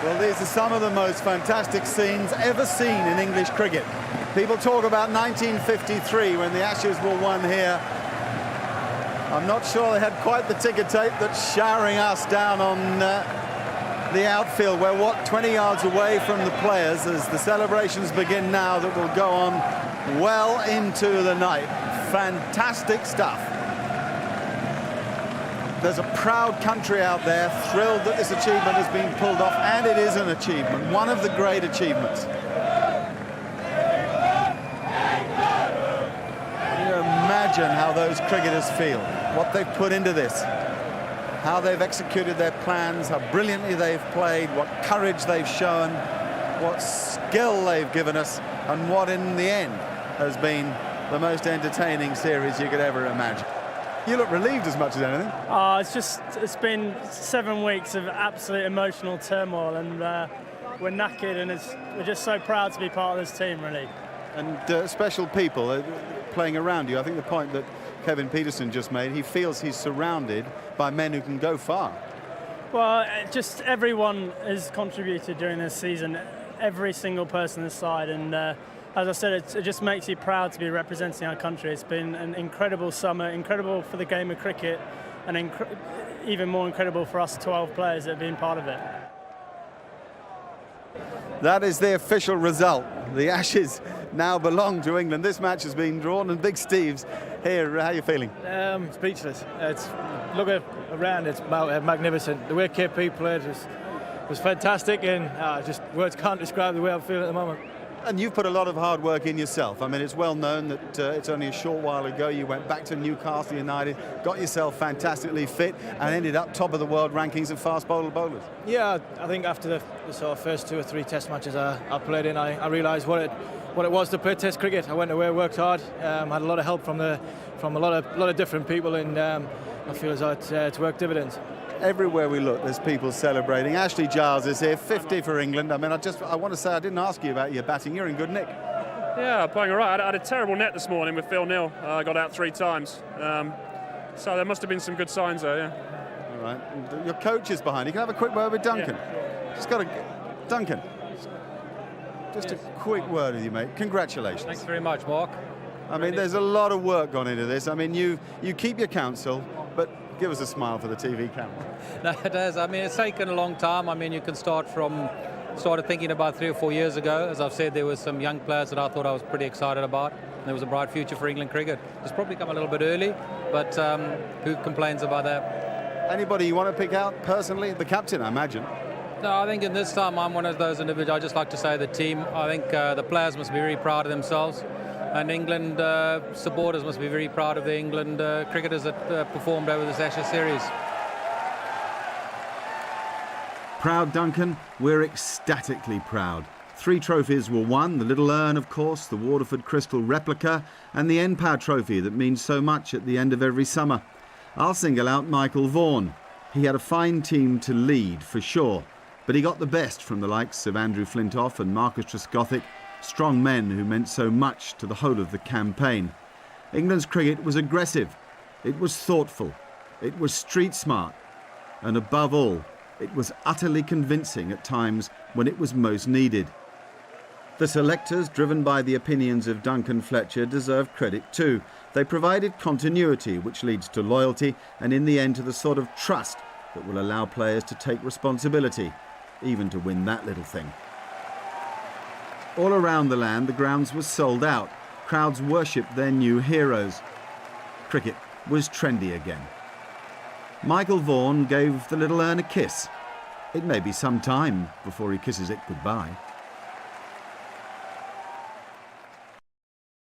Well, these are some of the most fantastic scenes ever seen in English cricket. People talk about 1953 when the Ashes were won here. I'm not sure they had quite the ticker tape that's showering us down on the outfield. We're, 20 yards away from the players as the celebrations begin now that will go on well into the night. Fantastic stuff. There's a proud country out there, thrilled that this achievement has been pulled off, and it is an achievement, one of the great achievements. Can you imagine how those cricketers feel, what they've put into this, how they've executed their plans, how brilliantly they've played, what courage they've shown, what skill they've given us, and what in the end has been the most entertaining series you could ever imagine. You look relieved as much as anything. It's been 7 weeks of absolute emotional turmoil, and we're knackered, and we're just so proud to be part of this team, really. And special people playing around you. I think the point that Kevin Peterson just made, he feels he's surrounded by men who can go far. Well, just everyone has contributed during this season, every single person this side, and as I said, it just makes you proud to be representing our country. It's been an incredible summer, incredible for the game of cricket, and even more incredible for us 12 players that have been part of it. That is the official result. The Ashes now belong to England. This match has been drawn, and Big Steve's here. How are you feeling? Speechless. Look around, it's magnificent. The way KP played was fantastic, and just words can't describe the way I'm feeling at the moment. And you've put a lot of hard work in yourself. I mean, it's well known that it's only a short while ago you went back to Newcastle United, got yourself fantastically fit, and ended up top of the world rankings of fast bowlers. Yeah, I think after the sort of first 2 or 3 Test matches I played in, I realised what it was to play Test cricket. I went away, worked hard, had a lot of help from a lot of different people, and I feel as though it's worked dividends. Everywhere we look, there's people celebrating. Ashley Giles is here, 50 for England. I mean, I want to say I didn't ask you about your batting. You're in good nick. Yeah, playing all right. I had a terrible net this morning with Phil Neal. I got out 3 times. So there must have been some good signs there, yeah. All right. And your coach is behind. You can have a quick word with Duncan. Yeah. Just got Duncan. Just a quick word with you, mate. Congratulations. Thanks very much, Mark. I mean, there's a lot of work gone into this. I mean, you keep your counsel, but give us a smile for the TV camera. No, it has. I mean, it's taken a long time. I mean, you can started thinking about 3 or 4 years ago. As I've said, there were some young players that I thought I was pretty excited about. There was a bright future for England cricket. It's probably come a little bit early, but who complains about that? Anybody you want to pick out personally? The captain, I imagine. No, I think in this time I'm one of those individuals. I just like to say the team. I think the players must be very proud of themselves. And England supporters must be very proud of the England cricketers that performed over this Ashes series. Proud, Duncan? We're ecstatically proud. 3 trophies were won, the Little Urn, of course, the Waterford Crystal replica, and the NPAD trophy that means so much at the end of every summer. I'll single out Michael Vaughan. He had a fine team to lead, for sure, but he got the best from the likes of Andrew Flintoff and Marcus Trescothick, strong men who meant so much to the whole of the campaign. England's cricket was aggressive, it was thoughtful, it was street smart, and above all, it was utterly convincing at times when it was most needed. The selectors, driven by the opinions of Duncan Fletcher, deserve credit too. They provided continuity, which leads to loyalty and in the end to the sort of trust that will allow players to take responsibility, even to win that little thing. All around the land, the grounds were sold out. Crowds worshipped their new heroes. Cricket was trendy again. Michael Vaughan gave the Little Urn a kiss. It may be some time before he kisses it goodbye.